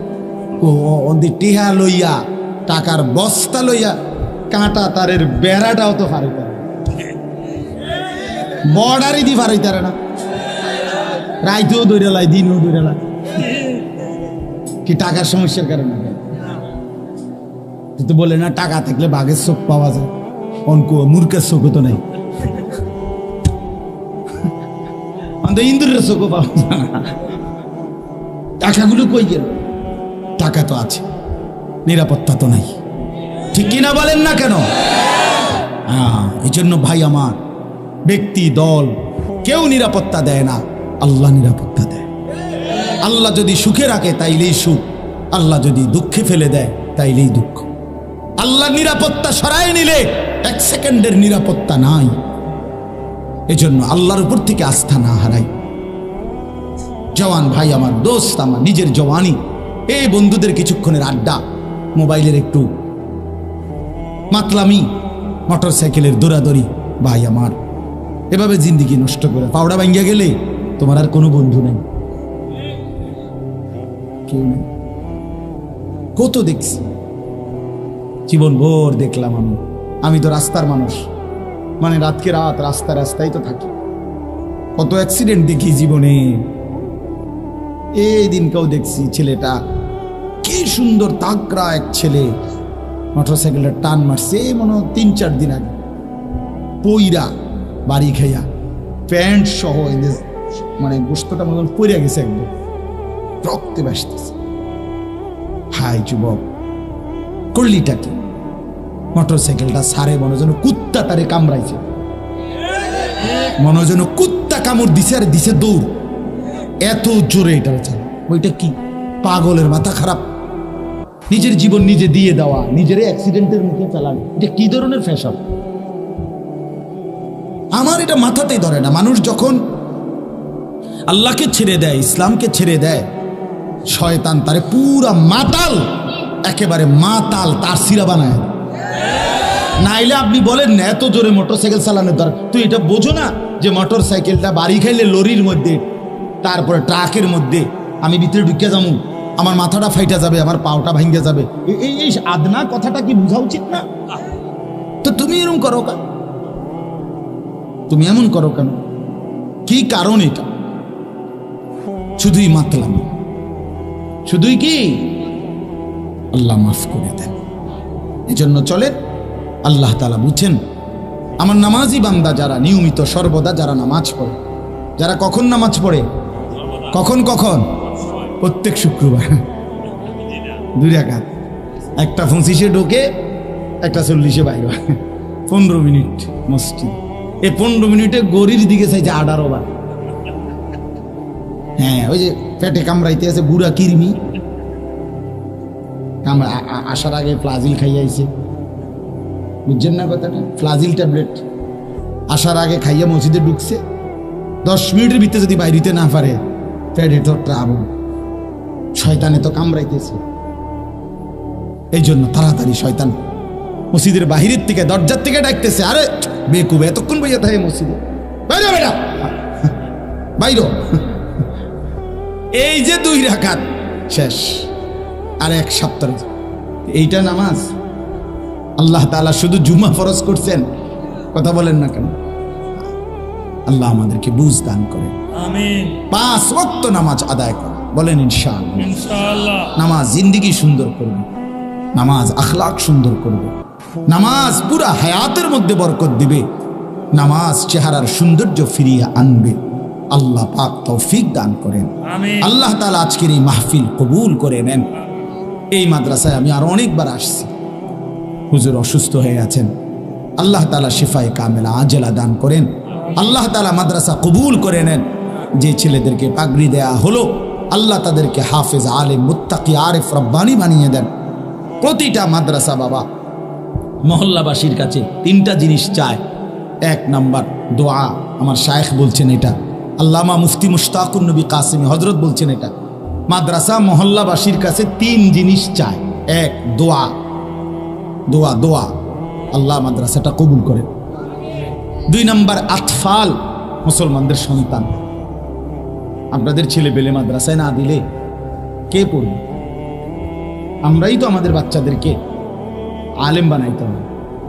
টিহা লইয়া, টাকার বস্তা লইয়া কাঁটা তারের বেড়াটাও তো ফারাইতে পারে, বর্ডারই দি ফারাইতে পারে না। রাইতেও দৌড়ে লাই, দিনও দৌড়ে লাই। কি টাকার সমস্যার কারণে? তো বলে না টাকা থাকলে বাঘের চোখ পাওয়া যায়, অঙ্ক মূর্খের চোখও তো নাই, ইন্দুরের চোখও পাওয়া যায় না। টাকাগুলো কই গেল? টাকা তো আছে, নিরাপত্তা তো নাই। ঠিক কিনা বলেন না কেন? এই জন্য ভাই আমার, ব্যক্তি দল কেউ নিরাপত্তা দেয় না, আল্লাহ নিরাপত্তা দেয়। আল্লাহ যদি সুখে রাখে তাইলেই সুখ, আল্লাহ যদি দুঃখে ফেলে দেয় তাইলেই দুঃখ। আল্লাহ নিরাপত্তা সরায় নিলে 1 সেকেন্ডের নিরাপত্তা নাই। এজন্য আল্লাহর উপর থেকে আস্থা না হারাই। জওয়ান ভাই আমার, দোস্ত আমার, নিজের জওয়ানি, এই বন্ধুদের কিছুক্ষণের আড্ডা, মোবাইলের একটু মাতলামি, মোটর সাইকেলের দৌড়াদৌড়ি, ভাই আমার এভাবে জিন্দিগি নষ্ট করে পাউডা ভাঙ্গিয়া গেলে তোমার আর কোনো বন্ধু নেই, কেউ নেই। কত দেখছি, জীবন ভোর দেখলাম। আমি তো রাস্তার মানুষ, মানে রাতকে রাত রাস্তায় তো থাকি। কত অ্যাক্সিডেন্ট দেখি জীবনে। এই দিনকেও দেখছি ছেলেটা কি কি সুন্দর তাকড়া এক ছেলে মোটরসাইকেলটা টান মারছে মনে হয় 3-4 দিন আগে, পইরা বাড়ি খাইয়া প্যান্ট সহ মানে গোস্তটা মতন পইরা গেছে, একদম রক্তে ভাসতেছে। হাই যুবক, করলিটা কি? মোটরসাইকেলটা সারে মনে যেন কুত্তা তারে কামড়াইছে, মনে যেন কুত্তা কামড় দিছে, আর দিছে দৌড়, এত জোরে এটা চাল। ওইটা কি? পাগলের মাথা খারাপ। নিজের জীবন নিজে দিয়ে দেওয়া, নিজের অ্যাক্সিডেন্টের মুখে চালানো, এটা কি ধরনের ফ্যাশন? আমার এটা মাথাতেই ধরে না। মানুষ যখন আল্লাহকে ছেড়ে দেয়, ইসলামকে ছেড়ে দেয়, শয়তান তারে পুরা মাতাল, একেবারে মাতাল তার সিরা বানায়। নাইলে আপনি বলেন না এত জোরে মোটরসাইকেল চালানোর দরকার। তুই এটা বোঝো না যে মোটরসাইকেলটা বাড়ি খাইলে লরির মধ্যে, তারপরে ট্রাকের মধ্যে আমি ভিতরে ঢুকে যাবো, আমার মাথাটা ফাইটা যাবে, আমার পাওটা ভাঙ্গে যাবে। এই আদনা কথাটা কি বোঝা উচিত না? তো তুমি এরকম করো কেন? তুমি এমন করো কেন? কি কারণ এটা? শুধুই মাতলাম, শুধুই কি? আল্লাহ মাফ করে দেন। এজন্য চলে আল্লাহ তাআলা বুঝছেন আমার নামাজি বান্দা যারা নিয়মিত সর্বদা যারা নামাজ পড়ে, যারা কখন নামাজ পড়ে, কখন কখন? প্রত্যেক শুক্রবার 2 রাকাত, একটা 25-এ ঢোকে, একটা 40-এ বাইরে, 15 মিনিট মসজিদ। এই 15 মিনিটে গড়ির দিকে চাইছে 18 বার। হ্যাঁ, ওই যে পেটে কামড়াইতে আছে বুড়া কিরমি, আসার আগে ফ্লাজিল খাইয়া আইছে, বুঝছেন না কথাটা? ফ্লাজিল ট্যাবলেট আসার আগে খাইয়া মসজিদে ঢুকছে, 10 মিনিটের ভিতরে যদি বাইরিতে না পারে, পেটে তো ট্রাবল, শয়তানে তো কামড়াইতেছে। এই জন্য তাড়াতাড়ি শয়তান মসজিদের বাহিরের থেকে, দরজার থেকে ডাকতেছে, আরে বেকুব এতক্ষণ বইয়া থাকে মসজিদে, বাইরে বেটা, বাইর। এই যে 2 রাকাত শেষ, আর 1 সপ্তাহ। এইটা নামাজ? আল্লাহ তাআলা শুধু জুমা ফরজ করছেন, কথা বলেন না কেন? আল্লাহ আমাদেরকে বুঝ দান করেন, আমিন। 5 ওয়াক্ত নামাজ আদায় করা, বলেন ইনশাআল্লাহ। ইনশাআল্লাহ। নামাজ জিন্দেগি সুন্দর করবে, নামাজ আখলাক সুন্দর করবে, নামাজ পুরা হায়াতের মধ্যে বরকত দিবে, নামাজ চেহারার সৌন্দর্য ফিরিয়ে আনবে। আল্লাহ পাক তৌফিক দান করেন, আমিন। আল্লাহ তাআলা আজকের এই মাহফিল কবুল করে নেন। এই মাদ্রাসায় আমি আর অনেকবার আসছি, হুজুর অসুস্থ হয়ে আছেন, আল্লাহ তাআলা শিফায়ে কামেলা আজেলা দান করেন। আল্লাহ তাআলা মাদ্রাসা কবুল করে নেন। যে ছেলেদেরকে পাগড়ি দেয়া হলো, আল্লাহ তাদেরকে হাফেজ, আলেম, মুত্তাকি, আরিফ, রব্বানি বানিয়ে দেন। প্রতিটা মাদ্রাসা বাবা মহল্লাবাসীর কাছে 3টা জিনিস চায়। 1 নাম্বার দোয়া, আমার শায়েখ বলছেন এটা, আল্লামা মুফতি মুশতাকুর নবী কাসেমি হযরত বলছেন এটা। মাদ্রাসা মহল্লাবাসীর কাছে 3 জিনিস চায়। 1 দোয়া, দোয়া, দোয়া, আল্লাহ মাদ্রাসাটা কবুল করেন। 2 নাম্বার আতফাল, মুসলমানদের সন্তান। আপনাদের ছেলে পেলে মাদ্রাসায় না দিলে কে পড়বে? আমরাই তো আমাদের বাচ্চাদেরকে আলেম বানাইতে হবে।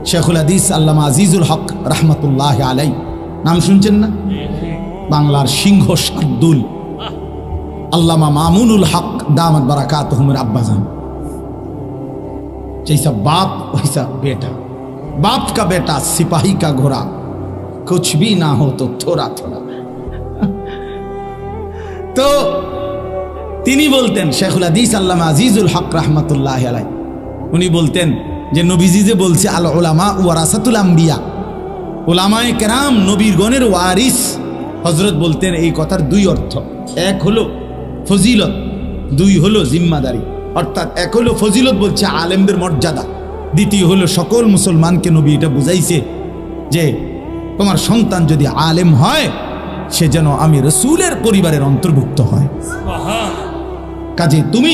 শেখুল হাদিস আল্লামা আজিজুল হক রহমতুল্লাহ আলাই, নাম শুনছেন না? বাংলার সিংহ শার্দুল আল্লামা মামুনুল হক দামাত বারাকাতুহুমের আব্বাজান। जैसा बाप वैसा बेटा, बाप का बेटा सिपाही का घोड़ा, कुछ भी ना हो तो थोड़ा थोड़ा। তো তিনি বলতেন, শেখুল হাদিস আল্লামা আজিজুল হক রহমতুল্লাহ আলাই, উনি বলতেন যে নবীজি যে বলছে আল উলামা ওয়ারাসাতুল আম্বিয়া, উলামায়ে কেরাম নবীর গণের ওয়ারিস। হযরত বলতেন এই কথার 2 অর্থ। 1 হলো ফজিলত, 2 হলো জিম্মাদারি। অর্থাৎ 1 হলো ফজিলত, বলছে আলেমদের মর্যাদা। 2 হলো সকল মুসলমানকে নবী এটা বুঝাইছে যে তোমার সন্তান যদি আলেম হয়, সে যেন আমি রাসূলের পরিবারের অন্তর্ভুক্ত হয়। কাজে তুমি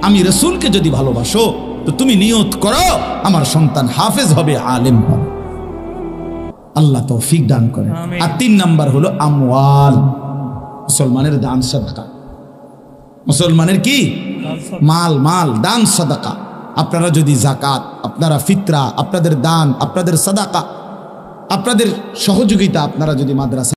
আমি রাসূলকে যদি ভালোবাসো, তো তুমি নিয়ত করো আমার সন্তান হাফেজ হবে, আলেম হবে। আল্লাহ তৌফিক দান করেন। আর 3 নাম্বার হলো আমওয়াল, মুসলমানের দান সাদকা। মুসলমানের কি? মাল, মাল, দান সাদাকা। আপনারা যদি যাকাত, আপনারা ফিতরা, আপনাদের দান, আপনাদের সাদাকা, আপনাদের সহযোগিতা আপনারা যদি মাদ্রাসা